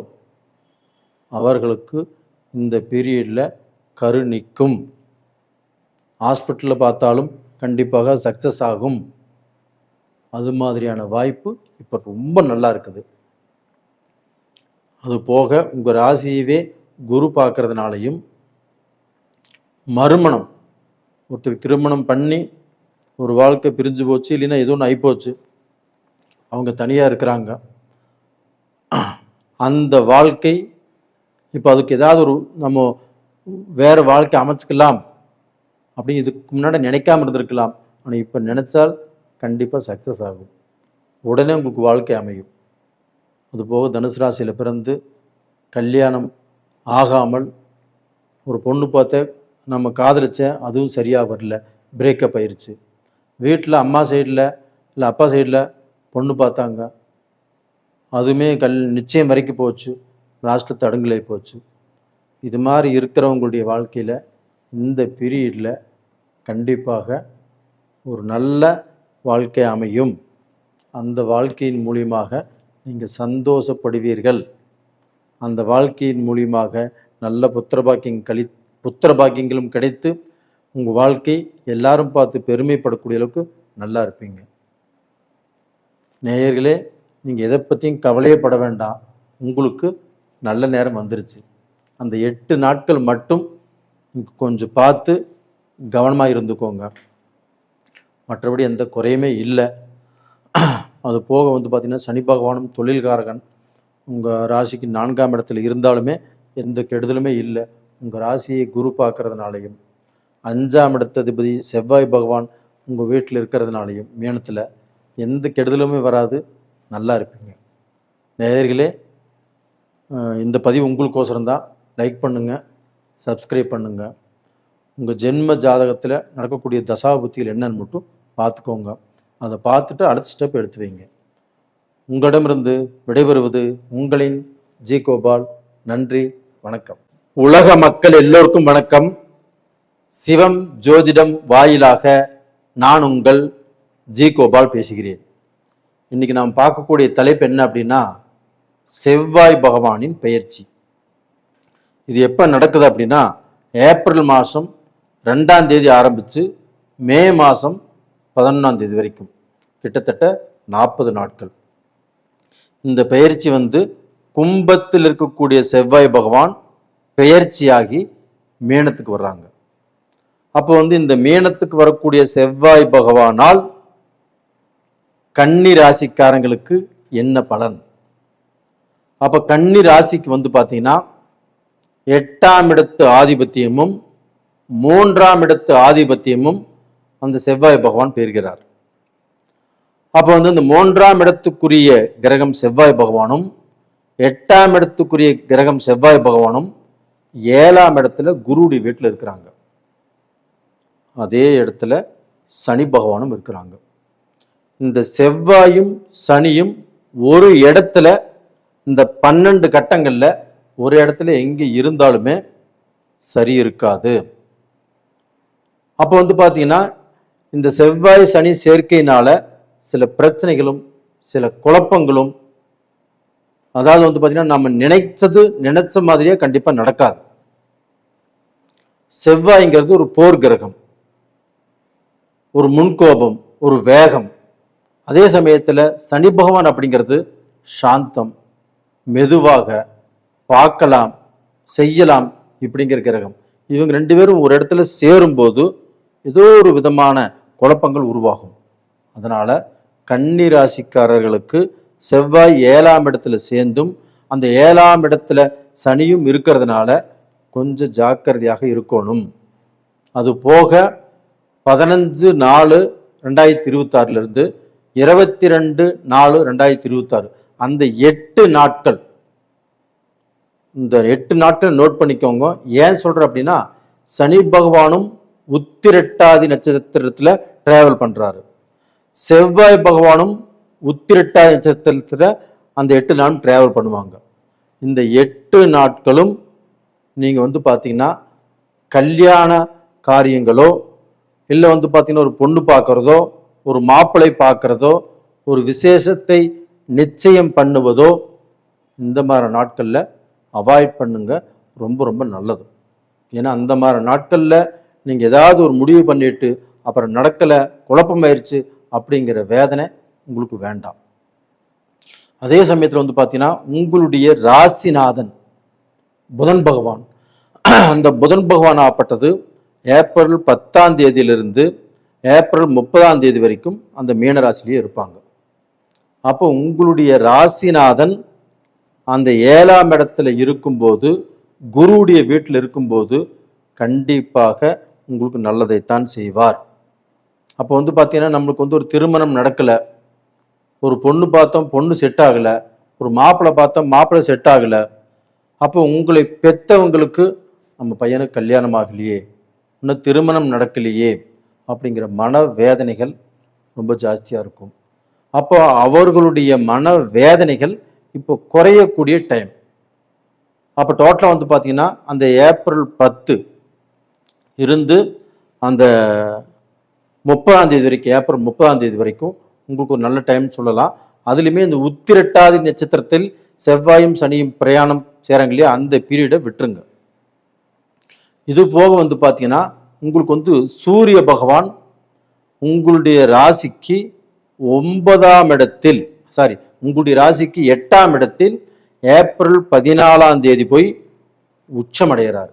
அவர்களுக்கு இந்த பீரியடில் கருணிக்கும். ஹாஸ்பிட்டலில் பார்த்தாலும் கண்டிப்பாக சக்ஸஸ் ஆகும். அது மாதிரியான வாய்ப்பு இப்போ ரொம்ப நல்லா இருக்குது. அது போக உங்கள் ராசியவே குரு பார்க்கறதுனாலையும், மறுமணம், ஒருத்தருக்கு திருமணம் பண்ணி ஒரு வாழ்க்கை பிரிஞ்சு போச்சு, இல்லைன்னா ஏதோ ஒன்று ஆகிப்போச்சு, அவங்க தனியாக இருக்கிறாங்க, அந்த வாழ்க்கை இப்போ அதுக்கு ஏதாவது ஒரு நம்ம வேறு வாழ்க்கை அமைச்சிக்கலாம் அப்படின்னு இதுக்கு முன்னாடி நினைக்காம இருந்திருக்கலாம். ஆனால் இப்போ நினச்சால் கண்டிப்பாக சக்ஸஸ் ஆகும். உடனே உங்களுக்கு வாழ்க்கை அமையும். அதுபோக தனுசு ராசியில் பிறந்து கல்யாணம் ஆகாமல் ஒரு பொண்ணு பார்த்த நம்ம காதலிச்சேன், அதுவும் சரியாக வரல, பிரேக்கப் ஆயிடுச்சு. வீட்டில் அம்மா சைடில் இல்லை அப்பா சைடில் பொண்ணு பார்த்தாங்க, அதுவுமே நிச்சயம் வரைக்கும் போச்சு, லாஸ்ட்டில் தடுங்கலாகி போச்சு. இது மாதிரி இருக்கிறவங்களுடைய வாழ்க்கையில் இந்த பீரியடில் கண்டிப்பாக ஒரு நல்ல வாழ்க்கை அமையும். அந்த வாழ்க்கையின் மூலியமாக நீங்கள் சந்தோஷப்படுவீர்கள். அந்த வாழ்க்கையின் மூலியமாக நல்ல புத்திர பாக்கியங்களும் கிடைத்து உங்கள் வாழ்க்கை எல்லாரும் பார்த்து பெருமைப்படக்கூடிய அளவுக்கு நல்லா இருப்பீங்க. நேயர்களே, நீங்கள் எதை பற்றியும் கவலையே பட வேண்டாம். உங்களுக்கு நல்ல நேரம் வந்துருச்சு. அந்த 8 நாட்கள் மட்டும் கொஞ்சம் பார்த்து கவனமாக இருந்துக்கோங்க. மற்றபடி எந்த குறையுமே இல்லை. அது போக பார்த்திங்கன்னா சனி பகவானும் தொழில்காரகன் உங்கள் ராசிக்கு 4ஆம் இடத்துல இருந்தாலுமே எந்த கெடுதலுமே இல்லை. உங்கள் ராசியை குரு பார்க்கறதுனாலையும் 5ஆம் இடத்த அதிபதி செவ்வாய் பகவான் உங்கள் வீட்டில் இருக்கிறதுனாலையும் மேனத்தில் எந்த கெடுதலுமே வராது, நல்லா இருப்பீங்க. நேயர்களே, இந்த பதிவு உங்களுக்கோசரம் தான். லைக் பண்ணுங்கள், சப்ஸ்கிரைப் பண்ணுங்கள். உங்கள் ஜென்ம ஜாதகத்தில் நடக்கக்கூடிய தசாபுத்திகள் என்னன்னு மட்டும் பார்த்துக்கோங்க. அதை பார்த்துட்டு அடுத்த ஸ்டெப் எடுத்து வைங்க. உங்களிடமிருந்து விடைபெறுவது உங்களின் ஜி கோபால். நன்றி, வணக்கம். உலக மக்கள் எல்லோருக்கும் வணக்கம். சிவம் ஜோதிடம் வாயிலாக நான் உங்கள் ஜி கோபால் பேசுகிறேன். இன்னைக்கு நாம் பார்க்கக்கூடிய தலைப்பு என்ன அப்படின்னா செவ்வாய் பகவானின் பெயர்ச்சி. இது எப்போ நடக்குது அப்படின்னா ஏப்ரல் மாதம் 2ஆம் தேதி ஆரம்பித்து மே மாதம் 11ஆம் தேதி வரைக்கும் கிட்டத்தட்ட 40 நாட்கள். இந்த பெயர்ச்சி கும்பத்தில் இருக்கக்கூடிய செவ்வாய் பகவான் பெயர்ச்சியாகி மீனத்துக்கு வர்றாங்க. அப்போ இந்த மீனத்துக்கு வரக்கூடிய செவ்வாய் பகவானால் கன்னி ராசிக்காரங்களுக்கு என்ன பலன்? அப்போ கன்னி ராசிக்கு பார்த்தீங்கன்னா 8ஆம் இடத்து ஆதிபத்தியமும் 3ஆம் இடத்து ஆதிபத்தியமும் அந்த செவ்வாய் பகவான் பெறுகிறார். அப்போ வந்து இந்த 3ஆம் இடத்துக்குரிய கிரகம் செவ்வாய் பகவானும் 8ஆம் இடத்துக்குரிய கிரகம் செவ்வாய் பகவானும் 7ஆம் இடத்துல குருவுடைய வீட்டில் இருக்கிறாங்க. அதே இடத்துல சனி பகவானும் இருக்கிறாங்க. இந்த செவ்வாயும் சனியும் ஒரு இடத்துல இந்த 12 கட்டங்கள்ல ஒரு இடத்துல எங்க இருந்தாலுமே சரி இருக்காது. அப்போ வந்து பார்த்தீங்கன்னா இந்த செவ்வாய் சனி சேர்க்கையினால சில பிரச்சனைகளும் சில குழப்பங்களும், அதாவது வந்து பார்த்தீங்கன்னா நம்ம நினைச்ச மாதிரியே கண்டிப்பாக நடக்காது. செவ்வாய்ங்கிறது ஒரு போர் கிரகம், ஒரு முன்கோபம், ஒரு வேகம். அதே சமயத்தில் சனி பகவான் அப்படிங்கிறது சாந்தம், மெதுவாக பார்க்கலாம், செய்யலாம் இப்படிங்கிற கிரகம். இவங்க 2 பேரும் ஒரு இடத்துல சேரும்போது ஏதோ ஒரு விதமான குழப்பங்கள் உருவாகும். அதனால கன்னி ராசிக்காரர்களுக்கு செவ்வாய் 7ஆம் இடத்துல சேர்ந்தும் அந்த 7ஆம் இடத்துல சனியும் இருக்கிறதுனால கொஞ்சம் ஜாக்கிரதையாக இருக்கணும். அது போக 15/4/2026 22/4/2026 அந்த 8 நாட்கள், இந்த 8 நாட்கள் நோட் பண்ணிக்கோங்க. ஏன் சொல்றேன் அப்படின்னா சனி பகவானும் உத்திரட்டாதி நட்சத்திரத்துல டிராவல் பண்றாரு, செவ்வாய் பகவானும் உத்திரட்டாதி நட்சத்திரத்துல அந்த 8 நாளும் டிராவல் பண்ணுவாங்க. இந்த 8 நாட்களும் நீங்க வந்து பாத்தீங்கன்னா கல்யாண காரியங்களோ இல்லை வந்து பார்த்தீங்கன்னா ஒரு பொண்ணு பார்க்கறதோ, ஒரு மாப்பிள்ளை பார்க்கறதோ, ஒரு விசேஷத்தை நிச்சயம் பண்ணுவதோ இந்த மாதிரி நாட்களில் அவாய்ட் பண்ணுங்க. ரொம்ப ரொம்ப நல்லது. ஏன்னா அந்த மாதிரி நாட்களில் நீங்கள் ஏதாவது ஒரு முடிவு பண்ணிட்டு அப்புறம் நடக்கலை, குழப்பமாயிருச்சு அப்படிங்கிற வேதனை உங்களுக்கு வேண்டாம். அதே சமயத்தில் வந்து பார்த்தீங்கன்னா உங்களுடைய ராசிநாதன் புதன் பகவான், அந்த புதன் பகவான் ஆப்பட்டது ஏப்ரல் 10ஆம் தேதியிலிருந்து ஏப்ரல் 30ஆம் தேதி வரைக்கும் அந்த மீனராசிலேயே இருப்பாங்க. அப்போ உங்களுடைய ராசிநாதன் அந்த 7ஆம் இடத்துல இருக்கும்போது, குருவுடைய வீட்டில் இருக்கும்போது கண்டிப்பாக உங்களுக்கு நல்லதைத்தான் செய்வார். அப்போ வந்து பார்த்தீங்கன்னா நம்மளுக்கு வந்து ஒரு திருமணம் நடக்கலை, ஒரு பொண்ணு பார்த்தோம் பொண்ணு செட் ஆகலை, ஒரு மாப்பிள்ளை பார்த்தோம் மாப்பிள்ளை செட் ஆகலை, அப்போ உங்களை பெற்றவங்களுக்கு நம்ம பையனுக்கு கல்யாணம் ஆகலையே, இன்னும் திருமணம் நடக்கலையே அப்படிங்கிற மன வேதனைகள் ரொம்ப ஜாஸ்தியாக இருக்கும். அப்போ அவர்களுடைய மன வேதனைகள் இப்போ குறையக்கூடிய டைம். அப்போ டோட்டலாக வந்து பார்த்தீங்கன்னா அந்த ஏப்ரல் 10 இருந்து அந்த 30ஆம் தேதி வரைக்கும், ஏப்ரல் 30ஆம் தேதி வரைக்கும் உங்களுக்கு ஒரு நல்ல டைம் சொல்லலாம். அதுலேயுமே இந்த உத்திரட்டாதி நட்சத்திரத்தில் செவ்வாயும் சனியும் பிரயாணம் செய்கிறாங்க இல்லையா, அந்த பீரியடை விட்டுருங்க. இது போக வந்து பார்த்தீங்கன்னா உங்களுக்கு வந்து சூரிய பகவான் உங்களுடைய ராசிக்கு 9ஆம் இடத்தில், உங்களுடைய ராசிக்கு 8ஆம் இடத்தில் ஏப்ரல் 14ஆம் தேதி போய் உச்சமடைகிறார்.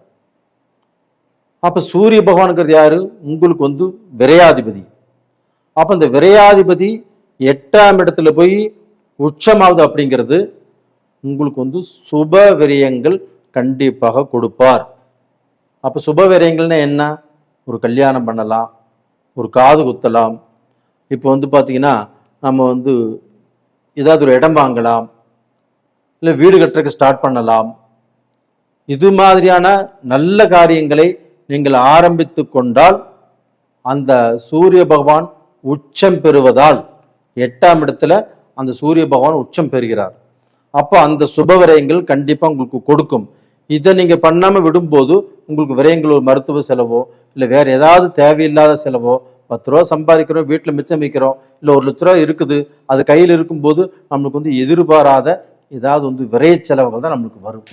அப்ப சூரிய பகவானுங்கிறது யாரு? உங்களுக்கு வந்து விரையாதிபதி. அப்ப இந்த விரையாதிபதி 8ஆம் இடத்துல போய் உச்சமாவது அப்படிங்கிறது உங்களுக்கு வந்து சுப விரயங்கள் கண்டிப்பாக கொடுப்பார். அப்ப சுப விரயங்கள்னா என்ன? ஒரு கல்யாணம் பண்ணலாம், ஒரு காது குத்தலாம், இப்போ வந்து பார்த்தீங்கன்னா நம்ம வந்து ஏதாவது ஒரு இடம் வாங்கலாம், இல்லை வீடு கட்டுறதுக்கு ஸ்டார்ட் பண்ணலாம். இது மாதிரியான நல்ல காரியங்களை நீங்கள் ஆரம்பித்து கொண்டால் அந்த சூரிய பகவான் உச்சம் பெறுவதால் 8ஆம் இடத்துல அந்த சூரிய பகவான் உச்சம் பெறுகிறார். அப்போ அந்த சுப விரயங்கள் கண்டிப்பாக உங்களுக்கு கொடுக்கும். இதை நீங்கள் பண்ணாமல் விடும்போது உங்களுக்கு விரயங்கள், ஒரு மருத்துவ செலவோ இல்லை வேற ஏதாவது தேவையில்லாத செலவோ, 10 ரூபா சம்பாதிக்கிறோம், வீட்டில் மிச்சம் வைக்கிறோம், இல்லை 1 லட்ச ரூபா இருக்குது, அது கையில் இருக்கும்போது நம்மளுக்கு வந்து எதிர்பாராத ஏதாவது வந்து விரைய செலவுகள் தான் நம்மளுக்கு வரும்.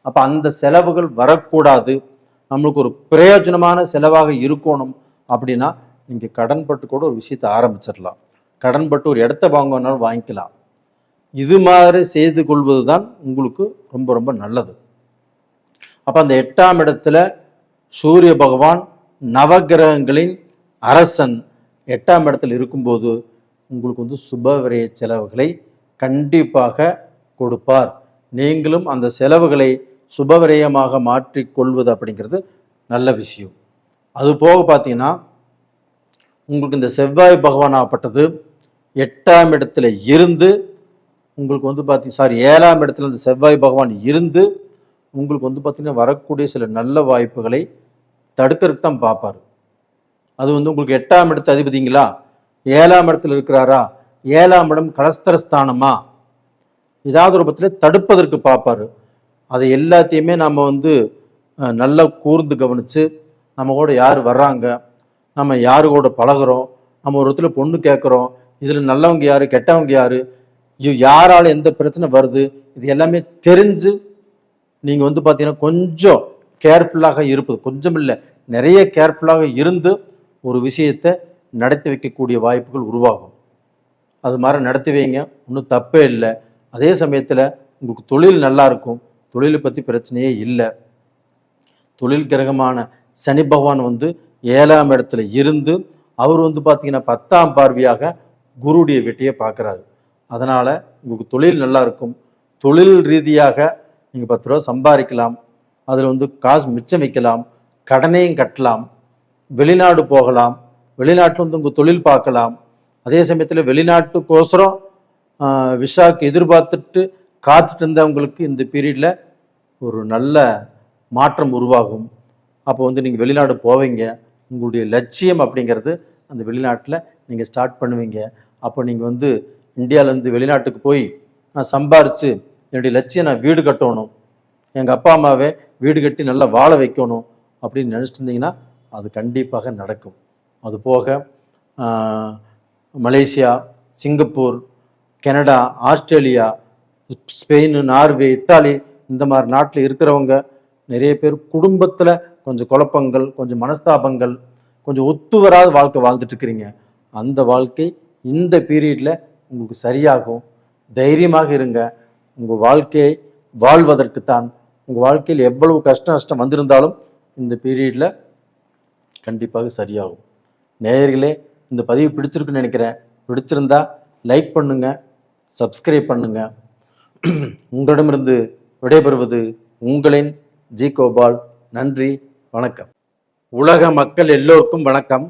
அப்போ அந்த செலவுகள் வரக்கூடாது, நம்மளுக்கு ஒரு பிரயோஜனமான செலவாக இருக்கணும் அப்படின்னா நீங்கள் கடன்பட்டு கூட ஒரு விஷயத்தை ஆரம்பிச்சிடலாம். கடன்பட்டு ஒரு இடத்த வாங்கினாலும் வாங்கிக்கலாம். இது மாதிரி செய்து கொள்வது தான் உங்களுக்கு ரொம்ப ரொம்ப நல்லது. அப்போ அந்த 8ஆம் இடத்துல சூரிய பகவான் நவகிரகங்களின் அரசன் 8ஆம் இடத்தில் இருக்கும்போது உங்களுக்கு வந்து சுப விரய செலவுகளை கண்டிப்பாக கொடுப்பார். நீங்களும் அந்த செலவுகளை சுப விரயமாக மாற்றிக்கொள்வது அப்படிங்கிறது நல்ல விஷயம். அது போக பார்த்தீங்கன்னா உங்களுக்கு இந்த செவ்வாய் பகவான் ஆகப்பட்டது 8ஆம் இடத்துல இருந்து உங்களுக்கு வந்து பார்த்தீங்க 7ஆம் இடத்துல இந்த செவ்வாய் பகவான் இருந்து உங்களுக்கு வந்து பார்த்தீங்கன்னா வரக்கூடிய சில நல்ல வாய்ப்புகளை தடுக்கிறதுக்கு தான் பார்ப்பார். அது வந்து உங்களுக்கு 8ஆம் இடத்து அதிபதிங்களா, 7ஆம் இடத்துல இருக்கிறாரா, 7ஆம் இடம் கலஸ்தரஸ்தானமா, ஏதாவது ஒரு பட்சத்தில் தடுப்பதற்கு பார்ப்பாரு. அதை எல்லாத்தையுமே நம்ம வந்து நல்லா கூர்ந்து கவனித்து நம்ம கூட யார் வர்றாங்க, நம்ம யாரு கூட பழகிறோம், நம்ம ஒரு இடத்துல பொண்ணு கேட்குறோம், இதில் நல்லவங்க யார் கெட்டவங்க யார், யாரால் எந்த பிரச்சனை வருது, இது எல்லாமே தெரிஞ்சு நீங்கள் வந்து பார்த்தீங்கன்னா கொஞ்சம் கேர்ஃபுல்லாக இருப்பது, கொஞ்சம் இல்லை நிறைய கேர்ஃபுல்லாக இருந்து ஒரு விஷயத்தை நடத்தி வைக்கக்கூடிய வாய்ப்புகள் உருவாகும். அது மாதிரி நடத்தி வைங்க, ஒன்றும் தப்பே இல்லை. அதே சமயத்தில் உங்களுக்கு தொழில் நல்லா இருக்கும், தொழிலை பற்றி பிரச்சனையே இல்லை. தொழில் கிரகமான சனி பகவான் வந்து 7ஆம் இடத்துல இருந்து அவர் வந்து பார்த்தீங்கன்னா 10ஆம் பார்வையாக குருடைய வீட்டையே பார்க்குறாரு. அதனால் உங்களுக்கு தொழில் நல்லா இருக்கும். தொழில் ரீதியாக நீங்கள் 10 ரூபா சம்பாதிக்கலாம், அதில் வந்து காசு மிச்சம் வைக்கலாம், கடனையும் கட்டலாம், வெளிநாடு போகலாம், வெளிநாட்டில் வந்து உங்கள் தொழில் பார்க்கலாம். அதே சமயத்தில் வெளிநாட்டுக்கோசரம் விசாக்கு எதிர்பார்த்துட்டு காத்துட்டு இருந்தவங்களுக்கு இந்த பீரியடில் ஒரு நல்ல மாற்றம் உருவாகும். அப்போ வந்து நீங்கள் வெளிநாடு போவீங்க, உங்களுடைய லட்சியம் அப்படிங்கிறது அந்த வெளிநாட்டில் நீங்கள் ஸ்டார்ட் பண்ணுவீங்க. அப்போ நீங்கள் வந்து இந்தியாவிலேருந்து வெளிநாட்டுக்கு போய் நான் சம்பாரித்து என்னுடைய லட்சியம் நான் வீடு கட்டணும், எங்கள் அப்பா அம்மாவே வீடு கட்டி நல்லா வாழ வைக்கணும் அப்படின்னு நினச்சிட்டு இருந்தீங்கன்னா அது கண்டிப்பாக நடக்கும். அது போக Malaysia, Singapore, Canada, Australia, Spain, Norway, Italy இந்த மாதிரி நாட்டில் இருக்கிறவங்க நிறைய பேர் குடும்பத்தில் கொஞ்சம் குழப்பங்கள், கொஞ்சம் மனஸ்தாபங்கள், கொஞ்சம் ஒத்து வராத வாழ்க்கை வாழ்ந்துட்டு இருக்கிறீங்க. அந்த வாழ்க்கை இந்த பீரியடில் உங்களுக்கு சரியாகும். தைரியமாக இருங்க. உங்கள் வாழ்க்கையை வாழ்வதற்குத்தான். உங்கள் வாழ்க்கையில் எவ்வளவு கஷ்ட நஷ்டம் வந்திருந்தாலும் இந்த பீரியடில் கண்டிப்பாக சரியாகும். நேயர்களே, இந்த பதிவு பிடிச்சிருக்குன்னு நினைக்கிறேன். பிடிச்சிருந்தா லைக் பண்ணுங்க, சப்ஸ்கிரைப் பண்ணுங்க. உங்களிடமிருந்து விடைபெறுவது உங்களின் ஜி கோபால். நன்றி, வணக்கம். உலக மக்கள் எல்லோருக்கும் வணக்கம்.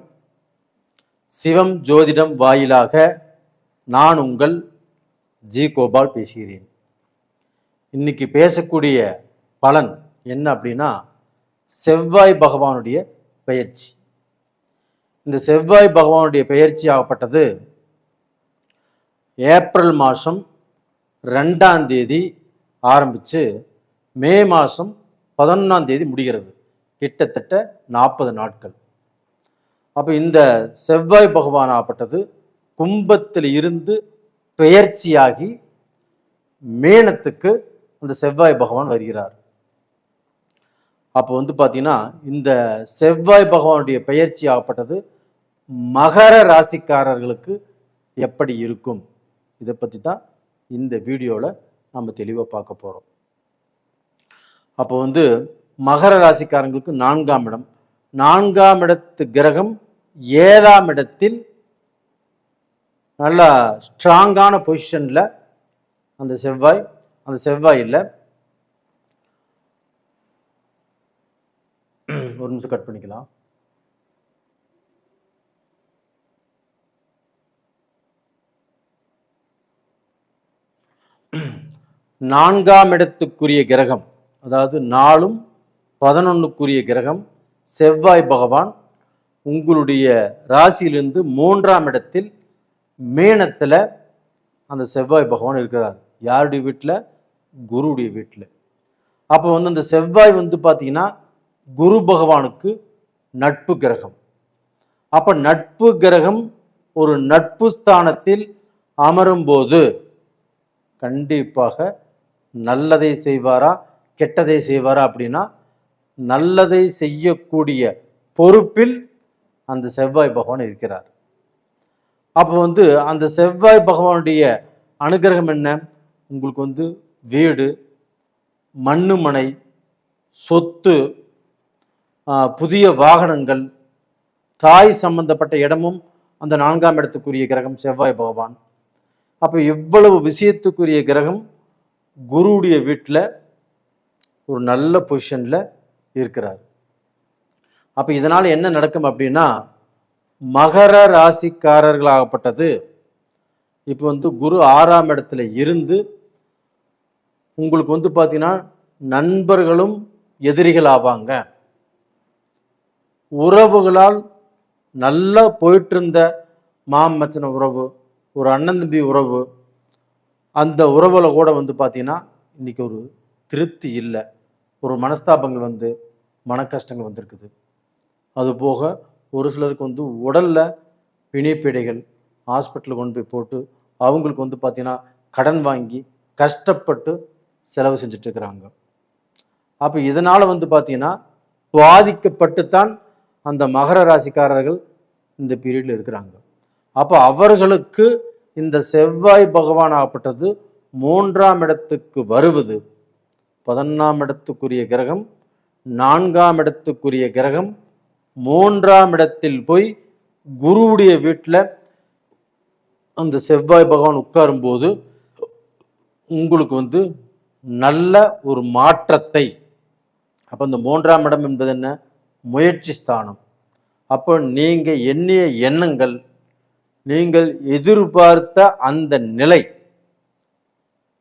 சிவம் ஜோதிடம் வாயிலாக நான் உங்கள் ஜி கோபால் பேசுகிறேன். இன்னைக்கு பேசக்கூடிய பலன் என்ன அப்படின்னா, செவ்வாய் பகவானுடைய பெயர்ச்சி. இந்த செவ்வாய் பகவானுடைய பெயர்ச்சி ஆகப்பட்டது ஏப்ரல் மாதம் 2ஆம் தேதி ஆரம்பித்து மே மாதம் 11ஆம் தேதி முடிகிறது. கிட்டத்தட்ட 40 நாட்கள். அப்போ இந்த செவ்வாய் பகவான் ஆகப்பட்டது கும்பத்தில் இருந்து பெயர்ச்சியாகி மேனத்துக்கு அந்த செவ்வாய் பகவான் வருகிறார். அப்போ வந்து பார்த்தீங்கன்னா இந்த செவ்வாய் பகவானுடைய பெயர்ச்சி ஆகப்பட்டது மகர ராசிக்காரர்களுக்கு எப்படி இருக்கும், இதை பற்றி தான் இந்த வீடியோவில் நம்ம தெளிவாக பார்க்க போகிறோம். அப்போ வந்து மகர ராசிக்காரங்களுக்கு 4ஆம் இடம், 4ஆம் இடத்து கிரகம் 7ஆம் இடத்தில் நல்லா ஸ்ட்ராங்கான பொசிஷனில் அந்த செவ்வாய் இல்லை. ஒரு நிமிஷம் கட் பண்ணிக்கலாம். நான்காம் இடத்துக்குரிய கிரகம், அதாவது 4ம் 11க்குரிய கிரகம் செவ்வாய் பகவான் உங்களுடைய ராசியிலிருந்து 3ஆம் இடத்தில் மேனத்தில் அந்த செவ்வாய் பகவான் இருக்கிறார். யாருடைய வீட்டில்? குருவுடைய வீட்டில். அப்போ வந்து அந்த செவ்வாய் வந்து பார்த்தீங்கன்னா குரு பகவானுக்கு நட்பு கிரகம். அப்போ நட்பு கிரகம் ஒரு நட்பு ஸ்தானத்தில் அமரும் போது கண்டிப்பாக நல்லதை செய்வாரா கெட்டதை செய்வாரா அப்படின்னா, நல்லதை செய்யக்கூடிய பொறுப்பில் அந்த செவ்வாய் பகவான் இருக்கிறார். அப்போ வந்து அந்த செவ்வாய் பகவானுடைய அனுகிரகம் என்ன? உங்களுக்கு வந்து வீடு, மண்ணு மனை, சொத்து, புதிய வாகனங்கள், தாய் சம்பந்தப்பட்ட இடமும் அந்த 4ஆம் இடத்துக்குரிய கிரகம் செவ்வாய் பகவான். அப்போ இவ்வளவு விஷயத்துக்குரிய கிரகம் குருவுடைய வீட்டில் ஒரு நல்ல பொசிஷனில் இருக்கிறார். அப்போ இதனால் என்ன நடக்கும் அப்படின்னா, மகர ராசிக்காரர்களாகப்பட்டது இப்போ வந்து குரு 6ஆம் இடத்துல இருந்து உங்களுக்கு வந்து பார்த்தீங்கன்னா நண்பர்களும் எதிரிகள் ஆவாங்க. உறவுகளால் நல்லா போயிட்டு இருந்த மாமச்சன உறவு, ஒரு அண்ணன் தம்பி உறவு, அந்த உறவுல கூட வந்து பார்த்தீங்கன்னா இன்னைக்கு ஒரு திருப்தி இல்லை, ஒரு மனஸ்தாபங்கள் வந்து மன கஷ்டங்கள் வந்திருக்குது. அது போக ஒரு சிலருக்கு வந்து உடல்ல பிணிப்பீடைகள், ஹாஸ்பிட்டலுக்கு கொண்டு போய் போட்டு அவங்களுக்கு வந்து பார்த்தீங்கன்னா கடன் வாங்கி கஷ்டப்பட்டு செலவு செஞ்சுட்டு இருக்கிறாங்க. அப்போ இதனால வந்து பார்த்தீங்கன்னா பாதிக்கப்பட்டுத்தான் அந்த மகர ராசிக்காரர்கள் இந்த பீரியட்ல இருக்கிறாங்க. அப்போ அவர்களுக்கு இந்த செவ்வாய் பகவான் ஆகப்பட்டது 3ஆம் இடத்துக்கு வருவது, 11ஆம் இடத்துக்குரிய கிரகம், 4ஆம் இடத்துக்குரிய கிரகம் 3ஆம் இடத்தில் போய் குருவுடைய வீட்டில் அந்த செவ்வாய் பகவான் உட்காரும் போது உங்களுக்கு வந்து நல்ல ஒரு மாற்றத்தை, அப்போ இந்த 3ஆம் இடம் என்பது என்ன, முயற்சி ஸ்தானம். அப்போ நீங்க எண்ணிய எண்ணங்கள், நீங்கள் எதிர்பார்த்த அந்த நிலை,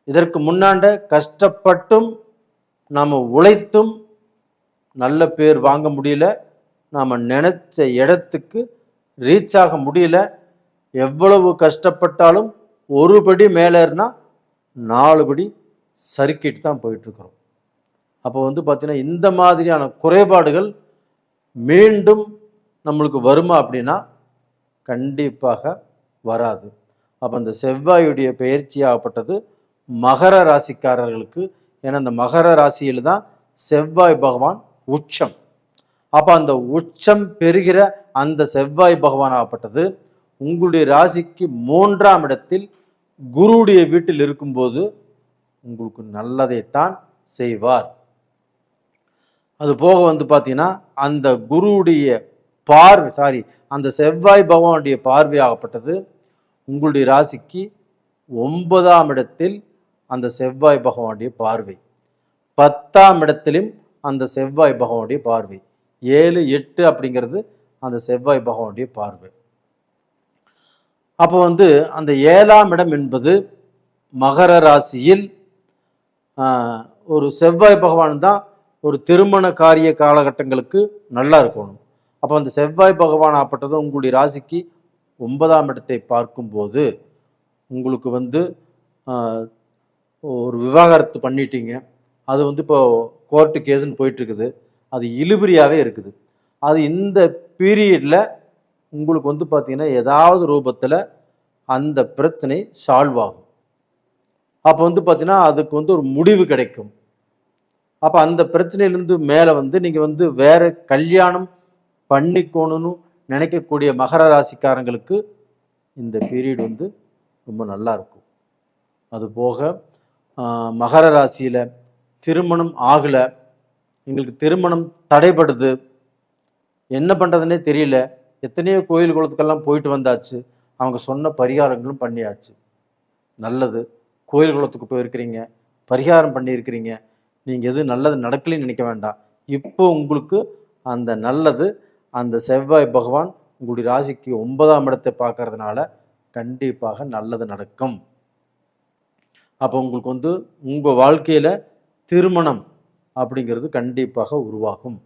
இதற்கு முன்னாண்ட கஷ்டப்பட்டும் நாம உழைத்தும் நல்ல பேர் வாங்க முடியல, நாம நினைச்ச இடத்துக்கு ரீச் ஆக முடியல, எவ்வளவு கஷ்டப்பட்டாலும் ஒரு படி மேலேறினா 4 படி சறுக்கிட்டு தான் போயிட்டு இருக்கிறோம். அப்போ வந்து பார்த்தீங்கன்னா இந்த மாதிரியான குறைபாடுகள் மீண்டும் நம்மளுக்கு வருமா அப்படின்னா கண்டிப்பாக வராது. அப்போ அந்த செவ்வாயுடைய பெயர்ச்சி ஆகப்பட்டது மகர ராசிக்காரர்களுக்கு. ஏன்னா அந்த மகர ராசியில் தான் செவ்வாய் பகவான் உச்சம். அப்போ அந்த உச்சம் பெறுகிற அந்த செவ்வாய் பகவான் ஆகப்பட்டது உங்களுடைய ராசிக்கு 3ஆம் இடத்தில் குருவுடைய வீட்டில் இருக்கும்போது உங்களுக்கு நல்லதைத்தான் செய்வார். அது போக வந்து பார்த்தீங்கன்னா அந்த குருவுடைய பார்வை, அந்த செவ்வாய் பகவானுடைய பார்வையாகப்பட்டது உங்களுடைய ராசிக்கு 9ஆம் இடத்தில் அந்த செவ்வாய் பகவானுடைய பார்வை, 10ஆம் இடத்திலும் அந்த செவ்வாய் பகவானுடைய பார்வை, 7, 8 அப்படிங்கிறது அந்த செவ்வாய் பகவானுடைய பார்வை. அப்போ வந்து அந்த 7ஆம் இடம் என்பது மகர ராசியில் ஒரு செவ்வாய் பகவான் தான் ஒரு திருமண காரிய காலகட்டங்களுக்கு நல்லா இருக்கணும். அப்போ அந்த செவ்வாய் பகவான் ஆப்பட்டது உங்களுடைய ராசிக்கு 9ஆம் இடத்தை பார்க்கும்போது உங்களுக்கு வந்து ஒரு விவாகரத்து பண்ணிட்டீங்க, அது வந்து இப்போ கோர்ட்டு கேஸுன்னு போயிட்டு இருக்குது, அது இழுபறியாகவே இருக்குது. அது இந்த பீரியடில் உங்களுக்கு வந்து பார்த்தீங்கன்னா ஏதாவது ரூபத்தில் அந்த பிரச்சனை சால்வ் ஆகும். அப்போ வந்து பார்த்தீங்கன்னா அதுக்கு வந்து ஒரு முடிவு கிடைக்கும். அப்போ அந்த பிரச்சனையிலேருந்து மேலே வந்து நீங்கள் வந்து வேற கல்யாணம் பண்ணிக்கணும்னு நினைக்கக்கூடிய மகர ராசிக்காரங்களுக்கு இந்த பீரியட் வந்து ரொம்ப நல்லா இருக்கும். அது போக மகர ராசியில் திருமணம் ஆகலை, எங்களுக்கு திருமணம் தடைபடுது, என்ன பண்ணுறதுனே தெரியல, எத்தனையோ கோயில் குளத்துக்கெல்லாம் போயிட்டு வந்தாச்சு, அவங்க சொன்ன பரிகாரங்களும் பண்ணியாச்சு, நல்லது. கோயில் குளத்துக்கு போயிருக்கிறீங்க, பரிகாரம் பண்ணியிருக்கிறீங்க, நீங்கள் எதுவும் நல்லது நடக்கலைன்னு நினைக்க வேண்டாம். இப்போ உங்களுக்கு அந்த நல்லது அந்த செவ்வாய் பகவான் உங்களுடைய ராசிக்கு 9ஆம் இடத்தை பார்க்கறதுனால கண்டிப்பாக நல்லது நடக்கும். அப்போ உங்களுக்கு வந்து உங்கள் வாழ்க்கையில் திருமணம் அப்படிங்கிறது கண்டிப்பாக உருவாகும்,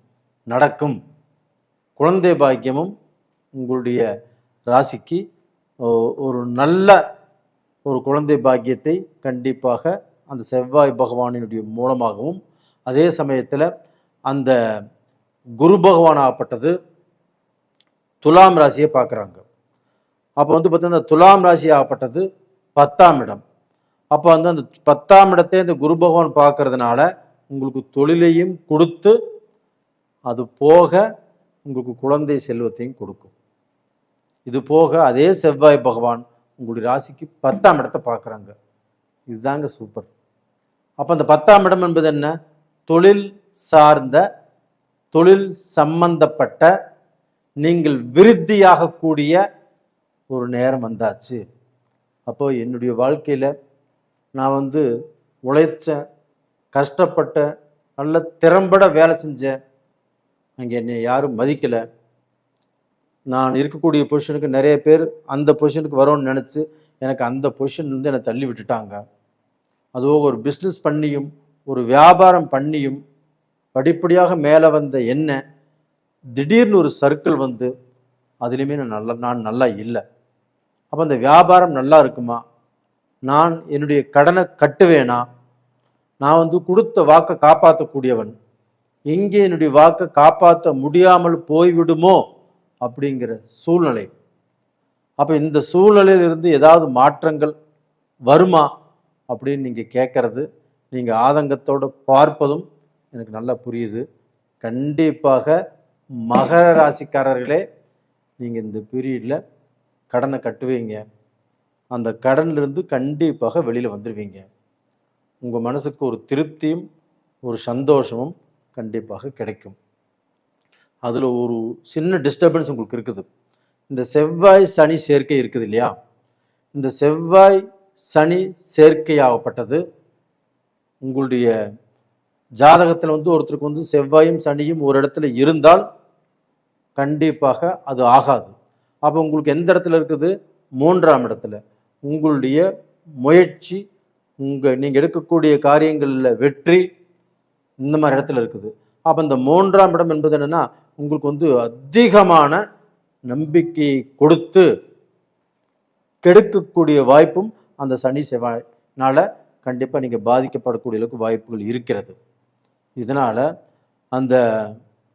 நடக்கும். குழந்தை பாக்கியமும் உங்களுடைய ராசிக்கு ஒரு நல்ல ஒரு குழந்தை பாக்கியத்தை கண்டிப்பாக அந்த செவ்வாய் பகவானினுடைய மூலமாகவும், அதே சமயத்தில் அந்த குரு பகவான் ஆகப்பட்டது துலாம் ராசியை பார்க்குறாங்க. அப்போ வந்து பார்த்தீங்கன்னா துலாம் ராசி ஆகப்பட்டது 10ஆம் இடம். அப்போ வந்து அந்த 10ஆம் இடத்தை இந்த குரு பகவான் பார்க்கறதுனால உங்களுக்கு தொழிலையும் கொடுத்து அது போக உங்களுக்கு குழந்தை செல்வத்தையும் கொடுக்கும். இது போக அதே செவ்வாய் பகவான் உங்களுடைய ராசிக்கு 10ஆம் இடத்தை பார்க்குறாங்க. இதுதாங்க சூப்பர். அப்போ அந்த 10ஆம் இடம் என்பது என்ன, தொழில் சார்ந்த, தொழில் சம்பந்தப்பட்ட நீங்கள் விருத்தியாகக்கூடிய ஒரு நேரம் வந்தாச்சு. அப்போ என்னுடைய வாழ்க்கையில் நான் வந்து உழைச்சேன், கஷ்டப்பட்டேன், நல்ல திறம்பட வேலை செஞ்சேன், அங்கே என்னை யாரும் மதிக்கலை, நான் இருக்கக்கூடிய பொசிஷனுக்கு நிறைய பேர் அந்த பொசிஷனுக்கு வரோன்னு நினச்சி எனக்கு அந்த பொசிஷன்லேருந்து என்னை தள்ளி விட்டுட்டாங்க. அதுவும் ஒரு பிஸ்னஸ் பண்ணியும் ஒரு வியாபாரம் பண்ணியும் படிப்படியாக மேலே வந்த என்ன திடீர்னு ஒரு சர்க்கிள் வந்து அதுலேயுமே நான் நல்லா இல்லை. அப்போ அந்த வியாபாரம் நல்லா இருக்குமா? நான் என்னுடைய கடனை கட்டுவேனா? நான் வந்து கொடுத்த வாக்கை காப்பாற்றக்கூடியவன். எங்கே என்னுடைய வாக்கை காப்பாற்ற முடியாமல் போய்விடுமோ அப்படிங்கிற சூழ்நிலை. அப்போ இந்த சூழ்நிலையிலிருந்து ஏதாவது மாற்றங்கள் வருமா அப்படின்னு நீங்கள் கேட்கறது, நீங்கள் ஆதங்கத்தோடு பார்ப்பதும் எனக்கு நல்லா புரியுது. கண்டிப்பாக மகர ராசிக்காரர்களே, நீங்கள் இந்த பீரியடில் கடனை கட்டுவீங்க. அந்த கடன்லேருந்து கண்டிப்பாக வெளியில் வந்துடுவீங்க. உங்கள் மனசுக்கு ஒரு திருப்தியும் ஒரு சந்தோஷமும் கண்டிப்பாக கிடைக்கும். அதில் ஒரு சின்ன டிஸ்டர்பன்ஸ் உங்களுக்கு இருக்குது. இந்த செவ்வாய் சனி சேர்க்கை இருக்குது இல்லையா? இந்த செவ்வாய் சனி சேர்க்கையாகப்பட்டது உங்களுடைய ஜாதகத்தில் வந்து ஒருத்தருக்கு வந்து செவ்வாயும் சனியும் ஒரு இடத்துல இருந்தால் கண்டிப்பாக அது ஆகாது. அப்போ உங்களுக்கு எந்த இடத்துல இருக்குது? 3ஆம் இடத்துல. உங்களுடைய முயற்சி, நீங்கள் எடுக்கக்கூடிய காரியங்களில் வெற்றி இந்த மாதிரி இடத்துல இருக்குது. அப்போ இந்த 3ஆம் இடம் என்பது என்னென்னா, உங்களுக்கு வந்து அதிகமான நம்பிக்கையை கொடுத்து கெடுக்கக்கூடிய வாய்ப்பும் அந்த சனி செவ்வாய்னால கண்டிப்பாக நீங்கள் பாதிக்கப்படக்கூடிய அளவுக்கு வாய்ப்புகள் இருக்கிறது. இதனால் அந்த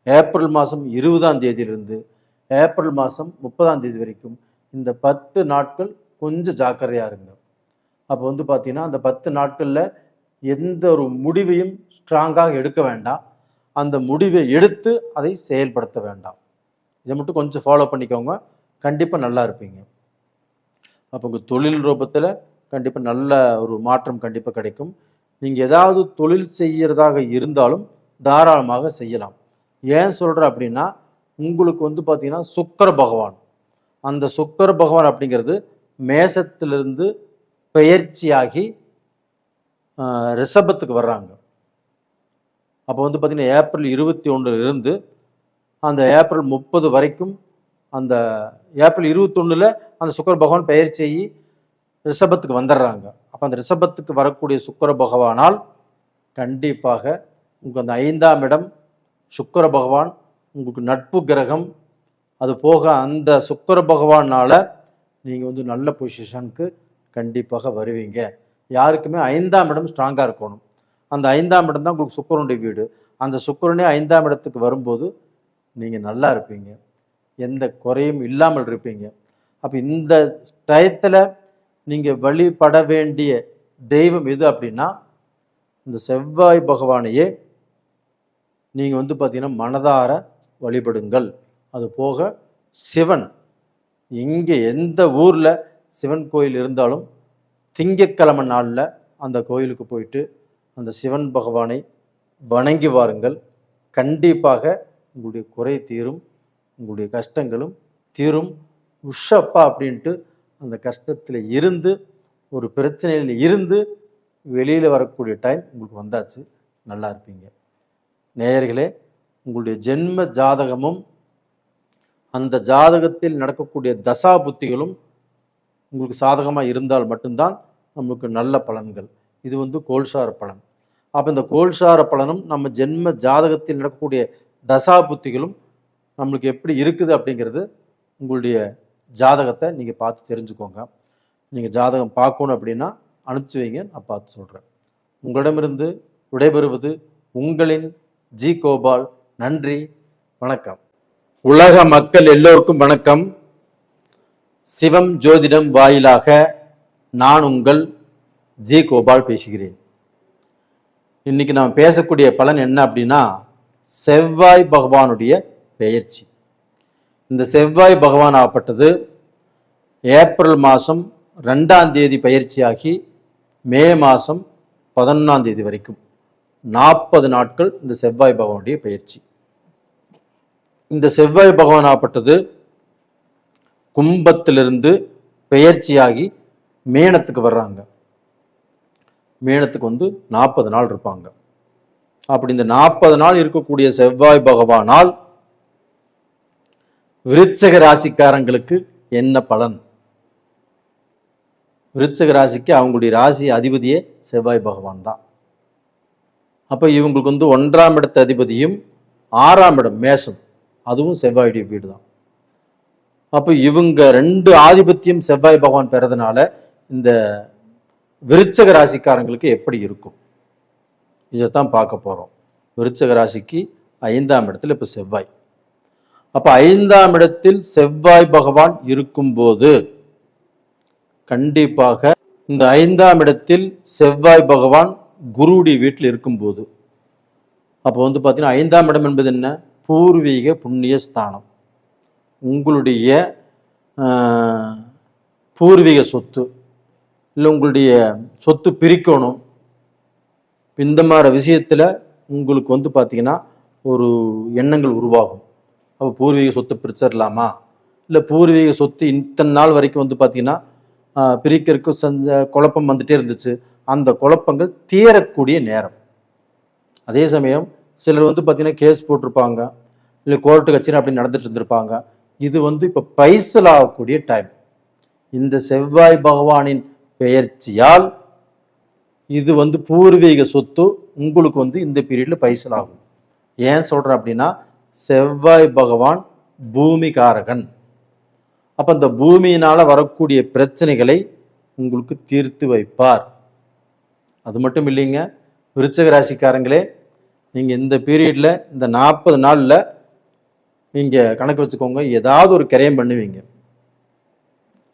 ஏப்ரல் மாதம் 20ஆம் தேதியிலிருந்து ஏப்ரல் மாதம் 30ஆம் தேதி வரைக்கும் இந்த 10 நாட்கள் கொஞ்சம் ஜாக்கிரதையாக இருங்க. அப்போ வந்து பார்த்தீங்கன்னா அந்த 10 நாட்களில் எந்த ஒரு முடிவையும் ஸ்ட்ராங்காக எடுக்க வேண்டாம். அந்த முடிவை எடுத்து அதை செயல்படுத்த வேண்டாம். இதை மட்டும் கொஞ்சம் ஃபாலோ பண்ணிக்கோங்க, கண்டிப்பாக நல்லா இருப்பீங்க. அப்போ உங்கள் தொழில் ரூபத்தில் கண்டிப்பாக நல்ல ஒரு மாற்றம் கண்டிப்பாக கிடைக்கும். நீங்கள் ஏதாவது தொழில் செய்கிறதாக இருந்தாலும் தாராளமாக செய்யலாம். ஏன் சொல்கிறேன் அப்படின்னா, உங்களுக்கு வந்து பார்த்தீங்கன்னா சுக்கிர பகவான், அந்த சுக்கிர பகவான் அப்படிங்கிறது மேசத்திலிருந்து பெயர்ச்சியாகி ரிஷபத்துக்கு வர்றாங்க. அப்போ வந்து பார்த்தீங்கன்னா ஏப்ரல் 21 அந்த ஏப்ரல் 30 வரைக்கும், அந்த ஏப்ரல் 21 அந்த சுக்கிர பகவான் பெயர்ச்சியாகி ரிஷபத்துக்கு வந்துடுறாங்க. அப்போ அந்த ரிஷபத்துக்கு வரக்கூடிய சுக்கிர பகவானால் கண்டிப்பாக உங்களுக்கு அந்த 5ஆம் இடம் சுக்கிர பகவான் உங்களுக்கு நட்பு கிரகம். அது போக அந்த சுக்கிர பகவானால் நீங்கள் வந்து நல்ல பொசிஷனுக்கு கண்டிப்பாக வருவீங்க. யாருக்குமே 5ஆம் இடம் ஸ்ட்ராங்காக இருக்கணும். அந்த 5ஆம் இடம் தான் உங்களுக்கு சுக்கிரனுடைய வீடு. அந்த சுக்கிரனே 5ஆம் இடத்துக்கு வரும்போது நீங்கள் நல்லா இருப்பீங்க, எந்த குறையும் இல்லாமல் இருப்பீங்க. அப்போ இந்த டயத்தில் நீங்கள் வழிபட வேண்டிய தெய்வம் எது அப்படின்னா, இந்த செவ்வாய் பகவானையே நீங்கள் வந்து பார்த்தீங்கன்னா மனதார வழிபடுங்கள். அது போக சிவன், இங்கே எந்த ஊரில் சிவன் கோயில் இருந்தாலும் திங்கட்கிழமை நாளில் அந்த கோயிலுக்கு போயிட்டு அந்த சிவன் பகவானை வணங்கி வாருங்கள். கண்டிப்பாக உங்களுடைய குறை தீரும், உங்களுடைய கஷ்டங்களும் தீரும். உஷப்பா அப்படின்ட்டு அந்த கஷ்டத்தில் இருந்து, ஒரு பிரச்சனையில் இருந்து வெளியில் வரக்கூடிய டைம் உங்களுக்கு வந்தாச்சு, நல்லா இருப்பீங்க. நேயர்களே, உங்களுடைய ஜென்ம ஜாதகமும் அந்த ஜாதகத்தில் நடக்கக்கூடிய தசா புத்திகளும் உங்களுக்கு சாதகமாக இருந்தால் மட்டும்தான் நம்மளுக்கு நல்ல பலன்கள். இது வந்து கோல்சார பலன். அப்போ இந்த கோல்சார பலனும் நம்ம ஜென்ம ஜாதகத்தில் நடக்கக்கூடிய தசா புத்திகளும் நம்மளுக்கு எப்படி இருக்குது அப்படிங்கிறது உங்களுடைய ஜாதகத்தை நீங்கள் பார்த்து தெரிஞ்சுக்கோங்க. நீங்கள் ஜாதகம் பார்க்கணும் அப்படின்னா அனுப்பிச்சி வைங்க, நான் பார்த்து சொல்கிறேன். உங்களிடமிருந்து விடைபெறுவது உங்களின் ஜி கோபால். நன்றி, வணக்கம். உலக மக்கள் எல்லோருக்கும் வணக்கம். சிவம் ஜோதிடம் வாயிலாக நான் உங்கள் ஜி கோபால் பேசுகிறேன். இன்னைக்கு நாம் பேசக்கூடிய பலன் என்ன அப்படின்னா, செவ்வாய் பகவானுடைய பெயர்ச்சி. இந்த செவ்வாய் பகவான் ஆகப்பட்டது ஏப்ரல் மாதம் 2ஆம் தேதி பயிற்சியாகி மே மாதம் 11ஆம் தேதி வரைக்கும் 40 நாட்கள் இந்த செவ்வாய் பகவானுடைய பயிற்சி. இந்த செவ்வாய் பகவான் ஆகப்பட்டது கும்பத்திலிருந்து பெயர்ச்சியாகி மீனத்துக்கு வர்றாங்க. மீனத்துக்கு வந்து 40 நாள் இருப்பாங்க. அப்படி இந்த 40 நாள் இருக்கக்கூடிய செவ்வாய் பகவானால் விருச்சக ராசிக்காரங்களுக்கு என்ன பலன்? விருச்சக ராசிக்கு அவங்களுடைய ராசி அதிபதியே செவ்வாய் பகவான் தான். அப்போ இவங்களுக்கு 1ஆம் இடத்து அதிபதியும் 6ஆம் இடம் மேஷம், அதுவும் செவ்வாயுடைய வீடு தான். அப்போ இவங்க 2 ஆதிபத்தியம் செவ்வாய் பகவான் பெறதுனால இந்த விருச்சக ராசிக்காரங்களுக்கு எப்படி இருக்கும் இதைத்தான் பார்க்க போறோம். விருச்சக ராசிக்கு 5ஆம் இடத்துல இப்ப செவ்வாய். அப்ப 5ஆம் இடத்தில் செவ்வாய் பகவான் இருக்கும்போது கண்டிப்பாக இந்த 5ஆம் இடத்தில் செவ்வாய் பகவான் குருவுடைய வீட்டில் இருக்கும்போது அப்போ பார்த்தீங்கன்னா 5ஆம் இடம் என்பது என்ன? பூர்வீக புண்ணிய ஸ்தானம். உங்களுடைய பூர்வீக சொத்து இல்லை உங்களுடைய சொத்து பிரிக்கணும், இந்த மாதிரி விஷயத்துல உங்களுக்கு பார்த்தீங்கன்னா ஒரு எண்ணங்கள் உருவாகும். அப்போ பூர்வீக சொத்து பிரிச்சிடலாமா, இல்லை பூர்வீக சொத்து இத்தனை நாள் வரைக்கும் பார்த்தீங்கன்னா பிரிக்கிறதுக்கு செஞ்ச குழப்பம் வந்துட்டே இருந்துச்சு, அந்த குழப்பங்கள் தீரக்கூடிய நேரம். அதே சமயம் சிலர் பார்த்தீங்கன்னா கேஸ் போட்டிருப்பாங்க, இல்லை கோர்ட்டு கட்சின்னு அப்படி நடந்துட்டு இருந்திருப்பாங்க. இது இப்போ பைசல் ஆகக்கூடிய டைம். இந்த செவ்வாய் பகவானின் பெயர்ச்சியால் இது பூர்வீக சொத்து உங்களுக்கு இந்த பீரியட்ல பைசல் ஆகும். ஏன் சொல்றேன் அப்படின்னா, செவ்வாய் பகவான் பூமி காரகன். அப்ப அந்த பூமியினால வரக்கூடிய பிரச்சனைகளை உங்களுக்கு தீர்த்து வைப்பார். அது மட்டும் இல்லைங்க, விருச்சக ராசிக்காரங்களே, நீங்க இந்த பீரியட்ல இந்த 40 நாள்ல நீங்க கணக்கு வச்சுக்கோங்க, ஏதாவது ஒரு கிரயம் பண்ணுவீங்க.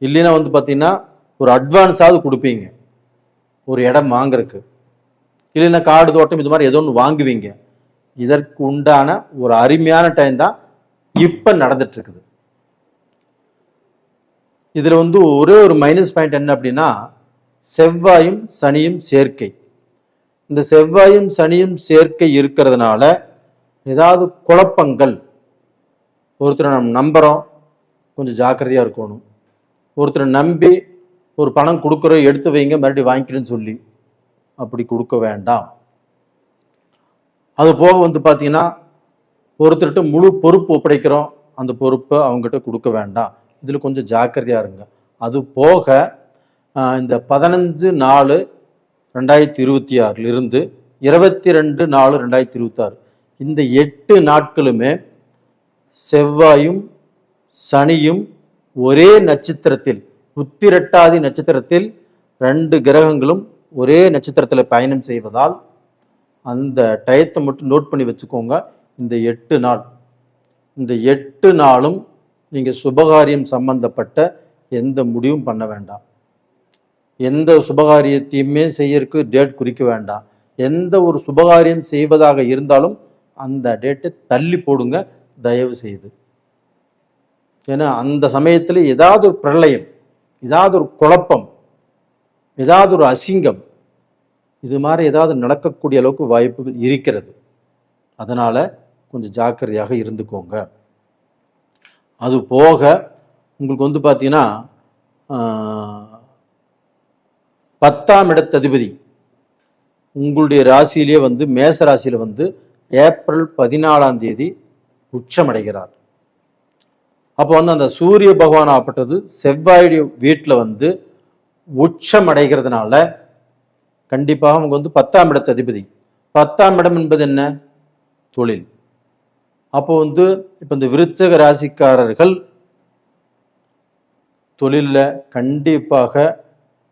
இல்லைன்னா பார்த்தீங்கன்னா ஒரு அட்வான்ஸாவது கொடுப்பீங்க ஒரு இடம் வாங்குறதுக்கு, இல்லைன்னா காடு தோட்டம் இது மாதிரி ஏதோ ஒன்று வாங்குவீங்க. இதற்கு உண்டான ஒரு அருமையான டைம் தான் இப்ப நடந்துட்டு இருக்குது. இதுல ஒரே ஒரு மைனஸ் பாயிண்ட் என்ன அப்படின்னா, செவ்வாயும் சனியும் சேர்க்கை. இந்த செவ்வாயும் சனியும் சேர்க்கை இருக்கிறதுனால ஏதாவது குழப்பங்கள், ஒருத்தரை நம்ம நம்புறோம், கொஞ்சம் ஜாக்கிரதையா இருக்கணும். ஒருத்தரை நம்பி ஒரு பணம் கொடுக்குற, எடுத்து வைங்க மறுபடியும் வாங்கிக்கிறேன்னு சொல்லி அப்படி கொடுக்க வேண்டாம். அது போக பார்த்தீங்கன்னா ஒருத்தர்கிட்ட முழு பொறுப்பு ஒப்படைக்கிறோம், அந்த பொறுப்பை அவங்ககிட்ட கொடுக்க வேண்டாம். இதில் கொஞ்சம் ஜாக்கிரதையா இருங்க. அது போக இந்த 15/4/2026 இருந்து 22/4/2026 இந்த 8 நாட்களுமே செவ்வாயும் சனியும் ஒரே நட்சத்திரத்தில், உத்திரட்டாதி நட்சத்திரத்தில் 2 கிரகங்களும் ஒரே நட்சத்திரத்தில் பயணம் செய்வதால் அந்த டயத்தை மட்டும் நோட் பண்ணி வச்சுக்கோங்க. இந்த 8 நாள், இந்த 8 நாளும் நீங்கள் சுபகாரியம் சம்பந்தப்பட்ட எந்த முடிவும் பண்ண வேண்டாம். எந்த சுபகாரியத்தையுமே செய்யறதுக்கு டேட் குறிக்க வேண்டாம். எந்த ஒரு சுபகாரியம் செய்வதாக இருந்தாலும் அந்த டேட்டை தள்ளி போடுங்க தயவு செய்து. ஏன்னா அந்த சமயத்தில் ஏதாவது ஒரு பிரளயம், ஏதாவது ஒரு குழப்பம், ஏதாவது ஒரு அசிங்கம், இது மாதிரி ஏதாவது நடக்கக்கூடிய அளவுக்கு வாய்ப்புகள் இருக்கிறது. அதனால கொஞ்சம் ஜாக்கிரதையாக இருந்துக்கோங்க. அது போக உங்களுக்கு பார்த்தீங்கன்னா 10ஆம் இடத்து அதிபதி உங்களுடைய ராசியிலே மேச ராசியில ஏப்ரல் 14ஆம் தேதி உச்சமடைகிறார். அப்போ அந்த சூரிய பகவான் ஆப்பட்டது செவ்வாயுடைய வீட்டில் உச்சம் அடைகிறதுனால கண்டிப்பாக அவங்க 10ஆம் இடத்து அதிபதி. 10ஆம் இடம் என்பது என்ன? தொழில். அப்போ இப்போ இந்த விருச்சக ராசிக்காரர்கள் தொழிலில் கண்டிப்பாக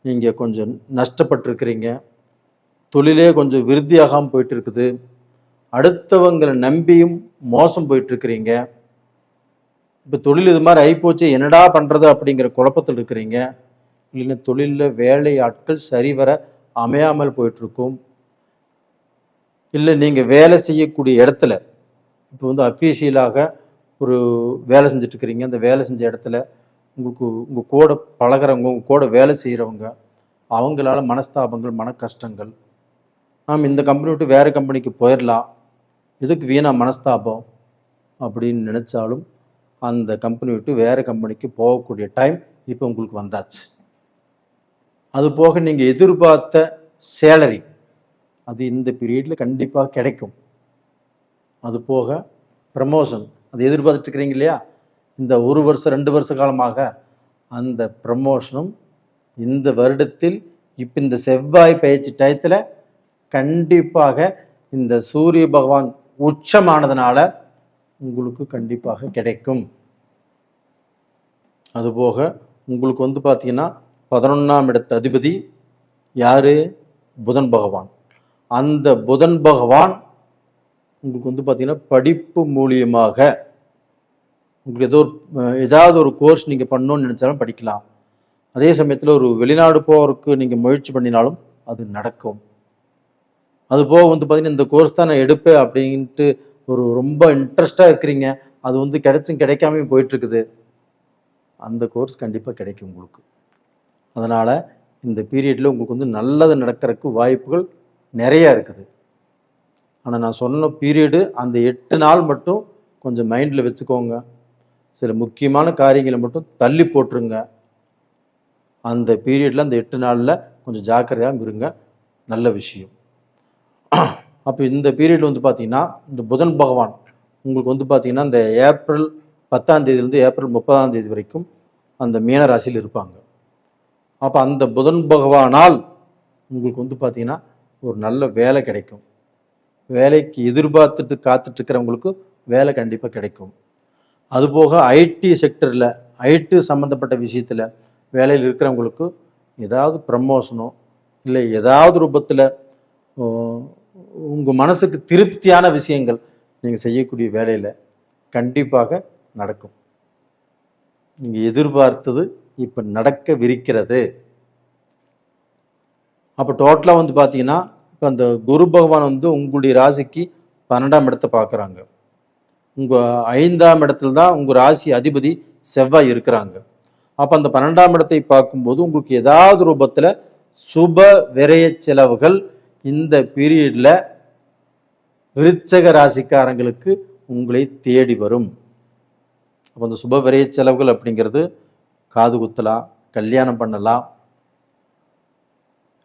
நீங்கள் கொஞ்சம் நஷ்டப்பட்டிருக்கிறீங்க. தொழிலே கொஞ்சம் விருத்தியாகாமல் போயிட்டு இருக்குது. அடுத்தவங்களை நம்பியும் மோசம் போயிட்டு இருக்கிறீங்க. இப்போ தொழில் இது மாதிரி ஆகிப்போச்சு, என்னடா பண்ணுறது அப்படிங்கிற குழப்பத்தில் இருக்கிறீங்க. இல்லைன்னா தொழிலில் வேலை ஆட்கள் சரிவர அமையாமல் போயிட்டுருக்கும். இல்லை நீங்கள் வேலை செய்யக்கூடிய இடத்துல இப்போ அஃபீஷியலாக ஒரு வேலை செஞ்சுட்டு இருக்கிறீங்க. அந்த வேலை செஞ்ச இடத்துல உங்களுக்கு உங்கள் கூட பழகிறவங்க, உங்கள் கூட வேலை செய்கிறவங்க, அவங்களால மனஸ்தாபங்கள், மன கஷ்டங்கள், நாம் இந்த கம்பெனி விட்டு வேறு கம்பெனிக்கு போயிடலாம், எதுக்கு வீணா மனஸ்தாபம் அப்படின்னு நினச்சாலும் அந்த கம்பெனி விட்டு வேறு கம்பெனிக்கு போகக்கூடிய டைம் இப்போ உங்களுக்கு வந்தாச்சு. அது போக நீங்கள் எதிர்பார்த்த சேலரி அது இந்த பீரியடில் கண்டிப்பாக கிடைக்கும். அது போக ப்ரமோஷன் அது எதிர்பார்த்துட்டு இருக்கிறீங்க இல்லையா, இந்த 1 வருஷம் 2 வருஷ காலமாக அந்த ப்ரமோஷனும் இந்த வருடத்தில் இப்போ இந்த செவ்வாய் பயிற்சி டயத்தில் கண்டிப்பாக இந்த சூரிய பகவான் உச்சமானதுனால உங்களுக்கு கண்டிப்பாக கிடைக்கும். அதுபோக உங்களுக்கு வந்து பார்த்தீங்கன்னா 11ஆம் இடத்து அதிபதி யாரு? புதன் பகவான். அந்த புதன் பகவான் உங்களுக்கு வந்து பார்த்தீங்கன்னா படிப்பு மூலியமாக உங்களுக்கு ஏதாவது ஒரு கோர்ஸ் நீங்கள் பண்ணணும்னு நினச்சாலும் படிக்கலாம். அதே சமயத்தில் ஒரு வெளிநாடு போகிறதுக்கு நீங்கள் முயற்சி பண்ணினாலும் அது நடக்கும். அதுபோக வந்து பார்த்தீங்கன்னா இந்த கோர்ஸ் தான் நான் எடுப்பேன் அப்படின்ட்டு ஒரு ரொம்ப இன்ட்ரெஸ்டாக இருக்கிறீங்க, அது வந்து கிடைக்காமையும் போயிட்டுருக்குது, அந்த கோர்ஸ் கண்டிப்பாக கிடைக்கும் உங்களுக்கு. அதனால் இந்த பீரியடில் உங்களுக்கு வந்து நல்லது நடக்கிறதுக்கு வாய்ப்புகள் நிறையா இருக்குது. ஆனால் நான் சொன்ன பீரியடு அந்த 8 நாள் மட்டும் கொஞ்சம் மைண்டில் வச்சுக்கோங்க. சில முக்கியமான காரியங்களை மட்டும் தள்ளி போட்டுருங்க. அந்த பீரியடில் அந்த 8 நாளில் கொஞ்சம் ஜாக்கிரதையாக இருங்க, நல்ல விஷயம். அப்போ இந்த பீரியட் வந்து பார்த்தீங்கன்னா இந்த புதன் பகவான் உங்களுக்கு வந்து பார்த்தீங்கன்னா இந்த ஏப்ரல் 10ஆம் தேதியிலேருந்து ஏப்ரல் 30ஆம் தேதி வரைக்கும் அந்த மீன ராசியில் இருப்பாங்க. அப்போ அந்த புதன் பகவானால் உங்களுக்கு வந்து பார்த்தீங்கன்னா ஒரு நல்ல வேலை கிடைக்கும். வேலைக்கு எதிர்பார்த்துட்டு காத்துட்ருக்கிறவங்களுக்கு வேலை கண்டிப்பாக கிடைக்கும். அதுபோக ஐடி செக்டரில் ஐடி சம்மந்தப்பட்ட விஷயத்தில் வேலையில் இருக்கிறவங்களுக்கு ஏதாவது ப்ரமோஷனோ இல்லை ஏதாவது ரூபத்தில் உங்கள் மனசுக்கு திருப்தியான விஷயங்கள் நீங்கள் செய்யக்கூடிய வேலையில் கண்டிப்பாக நடக்கும். நீங்கள் எதிர்பார்த்தது இப்போ நடக்கவிருக்கிறது. அப்போ டோட்டலாக வந்து பார்த்தீங்கன்னா இப்போ அந்த குரு பகவான் வந்து உங்களுடைய ராசிக்கு 12ஆம் இடத்தை பார்க்குறாங்க. உங்கள் 5ஆம் இடத்துல தான் உங்கள் ராசி அதிபதி செவ்வாய் இருக்கிறாங்க. அப்போ அந்த 12ஆம் இடத்தை பார்க்கும்போது உங்களுக்கு ஏதாவது ரூபத்தில் சுப விரய செலவுகள் இந்த பீரியடில் விருச்சக ராசிக்காரங்களுக்கு உங்களை தேடி வரும். அப்போ அந்த சுப விரய செலவுகள் அப்படிங்கிறது காது குத்தலாம், கல்யாணம் பண்ணலாம்,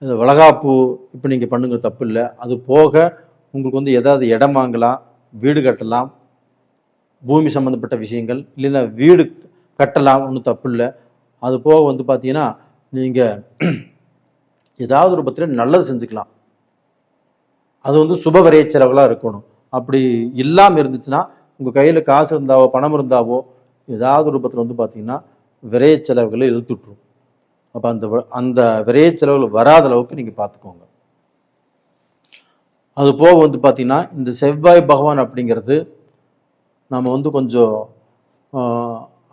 இந்த வளகாப்பு இப்போ நீங்கள் பண்ணுங்க தப்பு இல்லை. அது போக உங்களுக்கு வந்து ஏதாவது இடம் வாங்கலாம், வீடு கட்டலாம், பூமி சம்மந்தப்பட்ட விஷயங்கள் இல்லைன்னா வீடு கட்டலாம், ஒன்றும் தப்பு இல்லை. அது போக வந்து பார்த்தீங்கன்னா நீங்கள் ஏதாவது ஒரு பத்திரம் நல்லது செஞ்சுக்கலாம். அது வந்து சுப விரய செலவுகளாக இருக்கணும். அப்படி இல்லாமல் இருந்துச்சுன்னா உங்கள் கையில் காசு இருந்தாவோ பணம் இருந்தாவோ ஏதாவது ரூபத்தில் வந்து பார்த்தீங்கன்னா விரைய செலவுகளை இழுத்துட்ரும். அப்போ அந்த விரைய செலவுகள் வராத அளவுக்கு நீங்கள் பார்த்துக்கோங்க. அது போக வந்து பார்த்தீங்கன்னா இந்த செவ்வாய் பகவான் அப்படிங்கிறது நம்ம வந்து கொஞ்சம்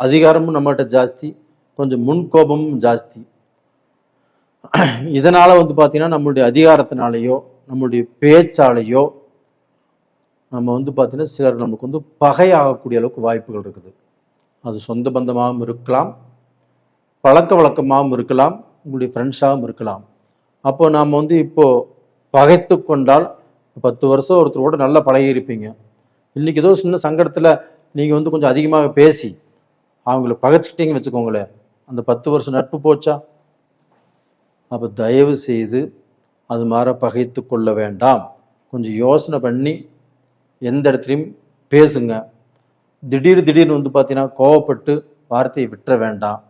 அதிகாரமும் நம்மகிட்ட ஜாஸ்தி, கொஞ்சம் முன்கோபமும் ஜாஸ்தி. இதனால் வந்து பார்த்தீங்கன்னா நம்மளுடைய அதிகாரத்தினாலேயோ நம்மளுடைய பேச்சாலேயோ நம்ம வந்து பார்த்தீங்கன்னா சிலர் நமக்கு வந்து பகையாகக்கூடிய அளவுக்கு வாய்ப்புகள் இருக்குது. அது சொந்த பந்தமாகவும் இருக்கலாம், பழக்க வழக்கமாகவும் இருக்கலாம், உங்களுடைய ஃப்ரெண்ட்ஸாகவும் இருக்கலாம். அப்போ நாம் வந்து இப்போது பகைத்து கொண்டால் 10 வருஷம் ஒருத்தரோட நல்லா பழகி இருப்பீங்க. இன்றைக்கி ஏதோ சின்ன சங்கடத்தில் நீங்கள் வந்து கொஞ்சம் அதிகமாக பேசி அவங்கள பகைச்சிக்கிட்டீங்கன்னு வச்சுக்கோங்களேன், அந்த 10 வருஷம் நட்பு போச்சா? அப்போ தயவு செய்து அது மாதிரி பகைத்து கொள்ள வேண்டாம். கொஞ்சம் யோசனை பண்ணி எந்த இடத்துலையும் பேசுங்க. திடீர்னு வந்து பார்த்தீங்கன்னா கோவப்பட்டு வார்த்தையை விட்டுற வேண்டாம்.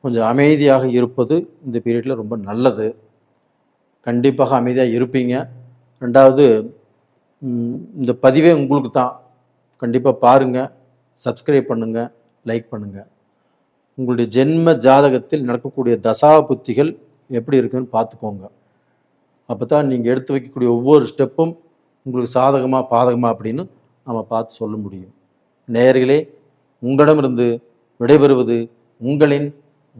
கொஞ்சம் அமைதியாக இருப்பது இந்த பீரியடில் ரொம்ப நல்லது. கண்டிப்பாக அமைதியாக இருப்பீங்க. ரெண்டாவது, இந்த பதிவே உங்களுக்கு தான். கண்டிப்பாக பாருங்கள், சப்ஸ்கிரைப் பண்ணுங்கள், லைக் பண்ணுங்கள். உங்களுடைய ஜென்ம ஜாதகத்தில் நடக்கக்கூடிய தசா புத்திகள் எப்படி இருக்குன்னு பார்த்துக்கோங்க. அப்போ தான் நீங்கள் எடுத்து வைக்கக்கூடிய ஒவ்வொரு ஸ்டெப்பும் உங்களுக்கு சாதகமாக பாதகமாக அப்படின்னு நம்ம பார்த்து சொல்ல முடியும். நேயர்களே, உங்களிடமிருந்து விடைபெறுவது உங்களின்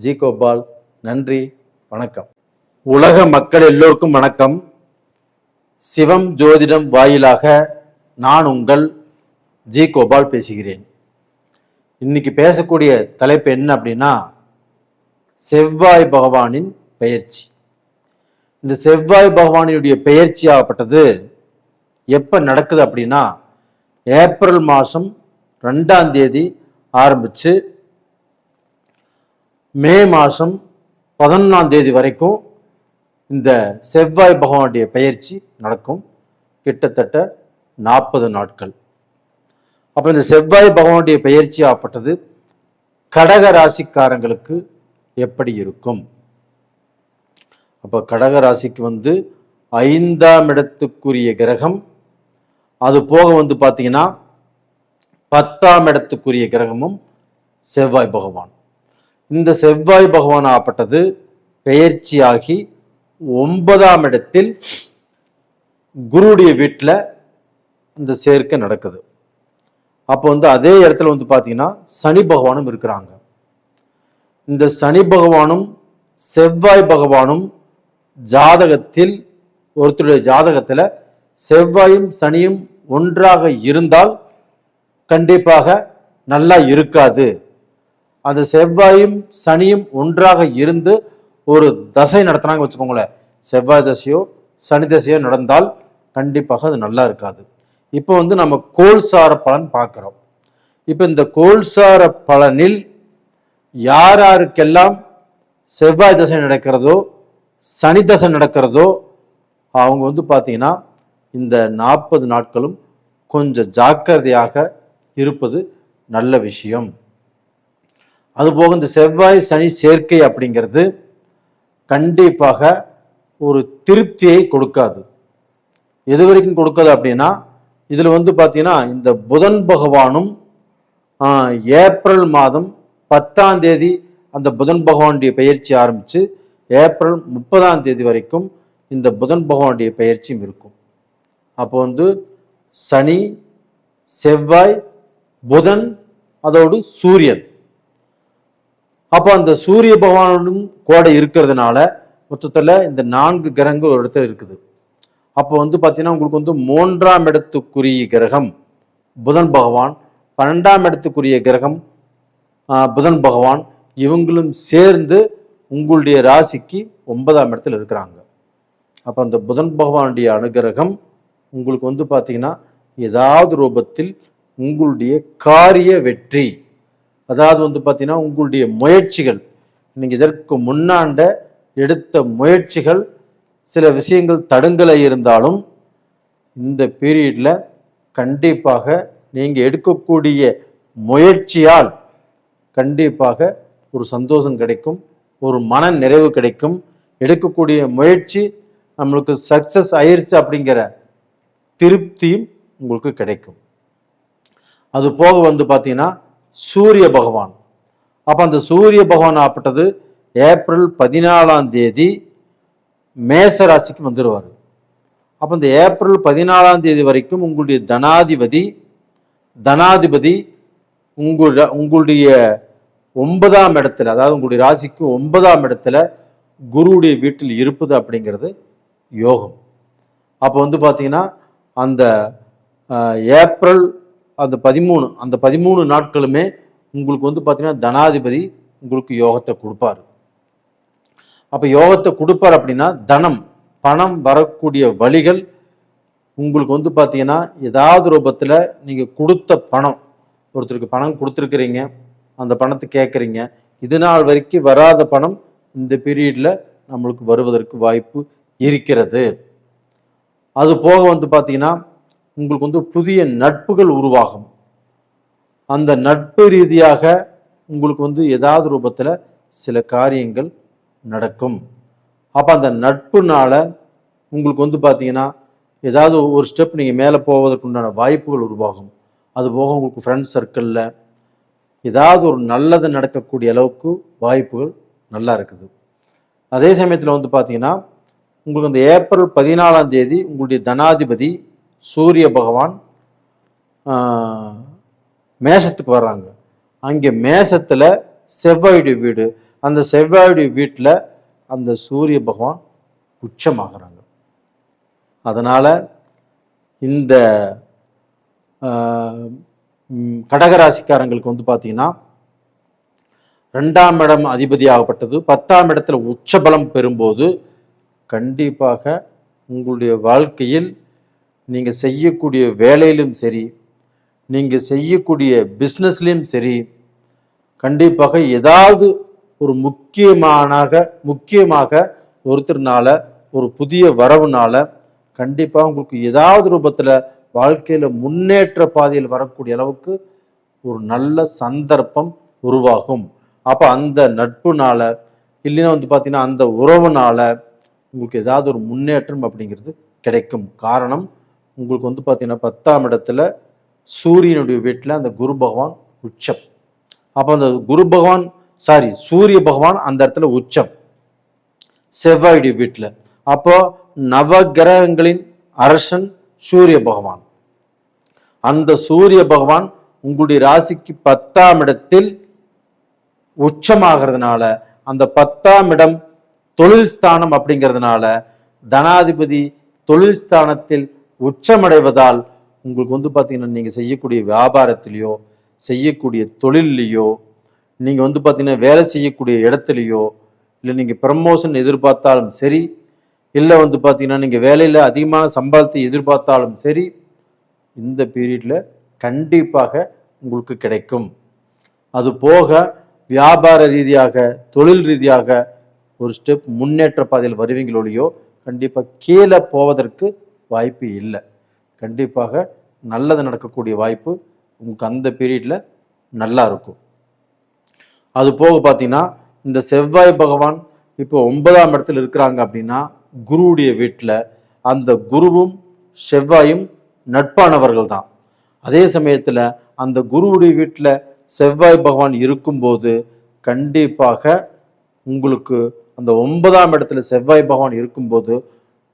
ஜி கோபால். நன்றி, வணக்கம். உலக மக்கள் எல்லோருக்கும் வணக்கம். சிவம் ஜோதிடம் வாயிலாக நான் உங்கள் ஜி கோபால் பேசுகிறேன். இன்னைக்கு பேசக்கூடிய தலைப்பு என்ன அப்படின்னா, செவ்வாய் பகவானின் பெயர்ச்சி. இந்த செவ்வாய் பகவானுடைய பெயர்ச்சி ஆகப்பட்டது எப்போ நடக்குது அப்படின்னா, ஏப்ரல் மாதம் 2ஆம் தேதி ஆரம்பித்து மே மாதம் 11ஆம் தேதி வரைக்கும் இந்த செவ்வாய் பகவானுடைய பெயர்ச்சி நடக்கும். கிட்டத்தட்ட 40 நாட்கள். அப்ப இந்த செவ்வாய் பகவானுடைய பெயர்ச்சி ஆப்பட்டது கடக ராசிக்காரங்களுக்கு எப்படி இருக்கும்? அப்ப கடக ராசிக்கு 5ஆம் இடத்துக்குரிய கிரகம், அது போக பார்த்தீங்கன்னா 10ஆம் இடத்துக்குரிய கிரகமும் செவ்வாய் பகவான். இந்த செவ்வாய் பகவான் ஆப்பட்டது பெயர்ச்சியாகி 9ஆம் இடத்தில் குருடைய வீட்டில் இந்த சேர்க்கை நடக்குது. அப்போ அதே இடத்துல பார்த்தீங்கன்னா சனி பகவானும் இருக்கிறாங்க. இந்த சனி பகவானும் செவ்வாய் பகவானும் ஜாதகத்தில், ஒருத்தருடைய ஜாதகத்தில் செவ்வாயும் சனியும் ஒன்றாக இருந்தால் கண்டிப்பாக நல்லா இருக்காது. அந்த செவ்வாயும் சனியும் ஒன்றாக இருந்து ஒரு தசை நடத்தினாங்க வச்சுக்கோங்களேன், செவ்வாய் தசையோ சனி தசையோ நடந்தால் கண்டிப்பாக அது நல்லா இருக்காது. இப்போ நம்ம கோல்சார பலன் பார்க்கிறோம். இப்போ இந்த கோல்சார பலனில் யார் யாருக்கெல்லாம் செவ்வாய் தசை நடக்கிறதோ சனி தசை நடக்கிறதோ அவங்க பார்த்தீங்கன்னா இந்த 40 நாட்களும் கொஞ்சம் ஜாக்கிரதையாக இருப்பது நல்ல விஷயம். அதுபோக இந்த செவ்வாய் சனி சேர்க்கை அப்படிங்கிறது கண்டிப்பாக ஒரு திருப்தியை கொடுக்காது. எது வரைக்கும் கொடுக்காது அப்படின்னா, இதுல பார்த்தீங்கன்னா இந்த புதன் பகவானும் ஏப்ரல் மாதம் 10ஆம் தேதி அந்த புதன் பகவானுடைய பெயர்ச்சி ஆரம்பிச்சு ஏப்ரல் 30ஆம் தேதி வரைக்கும் இந்த புதன் பகவானுடைய பெயர்ச்சியும் இருக்கும். அப்போ சனி, செவ்வாய், புதன், அதோடு சூரியன். அப்போ அந்த சூரிய பகவானும் கூட இருக்கிறதுனால மொத்தத்தில் இந்த 4 கிரகங்கள் ஒரு இடத்துல இருக்குது. அப்போ பார்த்தீங்கன்னா உங்களுக்கு 3ஆம் இடத்துக்குரிய கிரகம் புதன் பகவான், 12ஆம் இடத்துக்குரிய கிரகம் புதன் பகவான், இவங்களும் சேர்ந்து உங்களுடைய ராசிக்கு 9ஆம் இடத்துல இருக்கிறாங்க. அப்போ அந்த புதன் பகவானுடைய அனுகிரகம் உங்களுக்கு பார்த்தீங்கன்னா ஏதாவது ரூபத்தில் உங்களுடைய காரிய வெற்றி, அதாவது பார்த்தீங்கன்னா உங்களுடைய முயற்சிகள், நீங்கள் இதற்கு முன்னாண்ட எடுத்த முயற்சிகள் சில விஷயங்கள் தடுங்கலை இருந்தாலும் இந்த பீரியட்ல கண்டிப்பாக நீங்கள் எடுக்கக்கூடிய முயற்சியால் கண்டிப்பாக ஒரு சந்தோஷம் கிடைக்கும், ஒரு மன நிறைவு கிடைக்கும். எடுக்கக்கூடிய முயற்சி நம்மளுக்கு சக்சஸ் ஆயிருச்சு அப்படிங்கிற திருப்தியும் உங்களுக்கு கிடைக்கும். அது போக பார்த்தீங்கன்னா சூரிய பகவான். அப்போ அந்த சூரிய பகவான் ஆப்பட்டது ஏப்ரல் 14ஆம் தேதி மேச ராசிக்கு வந்துடுவார். அப்போ இந்த ஏப்ரல் 14ஆம் தேதி வரைக்கும் உங்களுடைய தனாதிபதி உங்களுடைய 9ஆம் இடத்துல, அதாவது உங்களுடைய ராசிக்கு 9ஆம் இடத்துல குருவுடைய வீட்டில் இருப்பது அப்படிங்கிறது யோகம். அப்போ பார்த்தீங்கன்னா அந்த ஏப்ரல் அந்த 13 நாட்களுமே உங்களுக்கு பார்த்தீங்கன்னா தனாதிபதி உங்களுக்கு யோகத்தை கொடுப்பார். அப்போ யோகத்தை கொடுப்பார் அப்படின்னா பணம் வரக்கூடிய வழிகள் உங்களுக்கு பார்த்தீங்கன்னா ஏதாவது ரூபத்தில் நீங்கள் கொடுத்த பணம், ஒருத்தருக்கு பணம் கொடுத்துருக்குறீங்க, அந்த பணத்தை கேட்குறீங்க, இது நாள் வரைக்கும் வராத பணம் இந்த பீரியட்ல நம்மளுக்கு வருவதற்கு வாய்ப்பு இருக்கிறது. அது போக பார்த்தீங்கன்னா உங்களுக்கு புதிய நட்புகள் உருவாகும். அந்த நட்பு ரீதியாக உங்களுக்கு ஏதாவது ரூபத்தில் சில காரியங்கள் நடக்கும். அப்போ அந்த நட்புனால உங்களுக்கு பார்த்தீங்கன்னா ஏதாவது ஒரு ஸ்டெப் நீங்கள் மேலே போவதற்கு உண்டான வாய்ப்புகள் உருவாகும். அது போக உங்களுக்கு ஃப்ரெண்ட்ஸ் சர்க்கிளில் ஏதாவது ஒரு நல்லது நடக்கக்கூடிய அளவுக்கு வாய்ப்புகள் நல்லா இருக்குது. அதே சமயத்தில் பார்த்தீங்கன்னா உங்களுக்கு அந்த ஏப்ரல் 14ஆம் தேதி உங்களுடைய தனாதிபதி சூரிய பகவான் மேசத்துக்கு வர்றாங்க. அங்கே மேசத்தில் செவ்வாயுடைய வீடு, அந்த செவ்வாயுடைய வீட்டில் அந்த சூரிய பகவான் உச்சமாகறாங்க. அதனால் இந்த கடகராசிக்காரங்களுக்கு பார்த்தீங்கன்னா 2ஆம் இடம் அதிபதியாகப்பட்டது 10ஆம் இடத்துல உச்சபலம் பெறும்போது கண்டிப்பாக உங்களுடைய வாழ்க்கையில் நீங்கள் செய்யக்கூடிய வேலையிலும் சரி, நீங்கள் செய்யக்கூடிய பிஸ்னஸ்லையும் சரி, கண்டிப்பாக ஏதாவது ஒரு முக்கியமாக ஒருத்தர்னால ஒரு புதிய வரவுனால கண்டிப்பாக உங்களுக்கு ஏதாவது ரூபத்தில் வாழ்க்கையில முன்னேற்ற பாதையில் வரக்கூடிய அளவுக்கு ஒரு நல்ல சந்தர்ப்பம் உருவாகும். அப்ப அந்த நட்புனால இல்லைன்னா பார்த்தீங்கன்னா அந்த உறவுனால உங்களுக்கு ஏதாவது ஒரு முன்னேற்றம் அப்படிங்கிறது கிடைக்கும். காரணம் உங்களுக்கு பார்த்தீங்கன்னா 10ஆம் இடத்துல சூரியனுடைய வீட்டில் அந்த குரு பகவான் உச்சம். அப்போ அந்த சூரிய பகவான் அந்த இடத்துல உச்சம் செவ்வாயுடைய வீட்டில். அப்போ நவகிரகங்களின் அரசன் சூரிய பகவான். அந்த சூரிய பகவான் உங்களுடைய ராசிக்கு 10ஆம் இடத்தில் உச்சமாகிறதுனால அந்த 10ஆம் இடம் தொழில் ஸ்தானம் அப்படிங்கிறதுனால தனாதிபதி தொழில் ஸ்தானத்தில் உச்சமடைவதால் உங்களுக்கு பார்த்தீங்கன்னா நீங்க செய்யக்கூடிய வியாபாரத்திலேயோ செய்யக்கூடிய தொழிலையோ நீங்க பார்த்தீங்கன்னா வேலை செய்யக்கூடிய இடத்துலையோ இல்லை நீங்க ப்ரமோஷன் எதிர்பார்த்தாலும் சரி, இல்லை பார்த்தீங்கன்னா நீங்க வேலையில அதிகமான சம்பளத்தை எதிர்பார்த்தாலும் சரி, இந்த பீரியட்ல கண்டிப்பாக உங்களுக்கு கிடைக்கும். அது போக வியாபார ரீதியாக தொழில் ரீதியாக ஒரு ஸ்டெப் முன்னேற்ற பாதையில் வருவீங்களோலையோ கண்டிப்பாக கீழே போவதற்கு வாய்ப்பு இல்லை. கண்டிப்பாக நல்லது நடக்கக்கூடிய வாய்ப்பு உங்களுக்கு அந்த பீரியட்ல நல்லா இருக்கும். அது போக பார்த்தீங்கன்னா இந்த செவ்வாய் பகவான் இப்போ 9ஆம் இடத்துல இருக்கிறாங்க அப்படின்னா குருவுடைய வீட்டில் அந்த குருவும் செவ்வாயும் நட்பானவர்கள் தான். அதே சமயத்தில் அந்த குருவுடைய வீட்டில் செவ்வாய் பகவான் இருக்கும்போது கண்டிப்பாக உங்களுக்கு அந்த 9ஆம் இடத்துல செவ்வாய் பகவான் இருக்கும்போது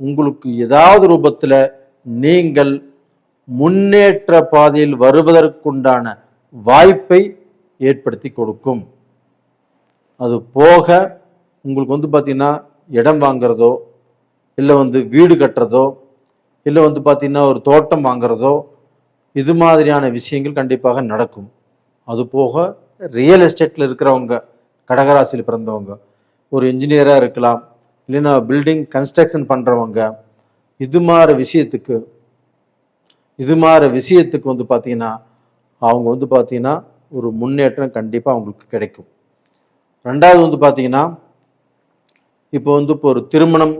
உங்களுக்கு ஏதாவது ரூபத்தில் நீங்கள் முன்னேற்ற பாதையில் வருவதற்குண்டான வாய்ப்பை ஏற்படுத்தி கொடுக்கும். அது போக உங்களுக்கு பார்த்தீங்கன்னா இடம் வாங்குறதோ இல்லை வீடு கட்டுறதோ இல்லை பார்த்தீங்கன்னா ஒரு தோட்டம் வாங்குறதோ இது மாதிரியான விஷயங்கள் கண்டிப்பாக நடக்கும். அது போக ரியல் எஸ்டேட்டில் இருக்கிறவங்க கடகராசியில் பிறந்தவங்க ஒரு இன்ஜினியராக இருக்கலாம், இல்லைன்னா பில்டிங் கன்ஸ்ட்ரக்ஷன் பண்ணுறவங்க இது மாதிரி விஷயத்துக்கு பார்த்தீங்கன்னா அவங்க பார்த்தீங்கன்னா ஒரு முன்னேற்றம் கண்டிப்பாக அவங்களுக்கு கிடைக்கும். ரெண்டாவது பார்த்தீங்கன்னா இப்போ இப்போ ஒரு திருமணம்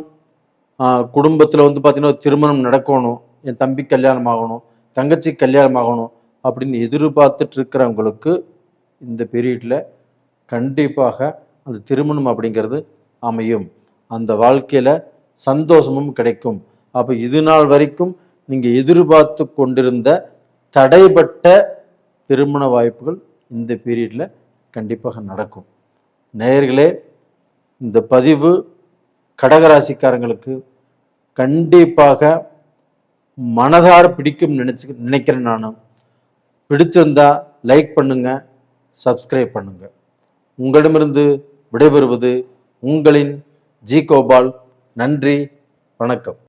குடும்பத்தில் பார்த்தீங்கன்னா திருமணம் நடக்கணும், என் தம்பி கல்யாணம் ஆகணும், தங்கச்சி கல்யாணம் ஆகணும் அப்படின்னு எதிர்பார்த்துட்டு இருக்கிறவங்களுக்கு இந்த பீரியட்ல கண்டிப்பாக அந்த திருமணம் அப்படிங்கிறது அமையும். அந்த வாழ்க்கையில சந்தோஷமும் கிடைக்கும். அப்போ இது நாள் வரைக்கும் நீங்க எதிர்பார்த்து கொண்டிருந்த தடைப்பட்ட திருமண வாய்ப்புகள் இந்த பீரியட்ல கண்டிப்பாக நடக்கும். நேயர்களே, இந்த பதிவு கடகராசிக்காரங்களுக்கு கண்டிப்பாக மனதார பிடிக்கும் நினைக்கிறேன். நான் பிடிச்சிருந்தா லைக் பண்ணுங்க, சப்ஸ்கிரைப் பண்ணுங்க. உங்களிடமிருந்து விடைபெறுவது உங்களின் ஜி கோபால். நன்றி, வணக்கம்.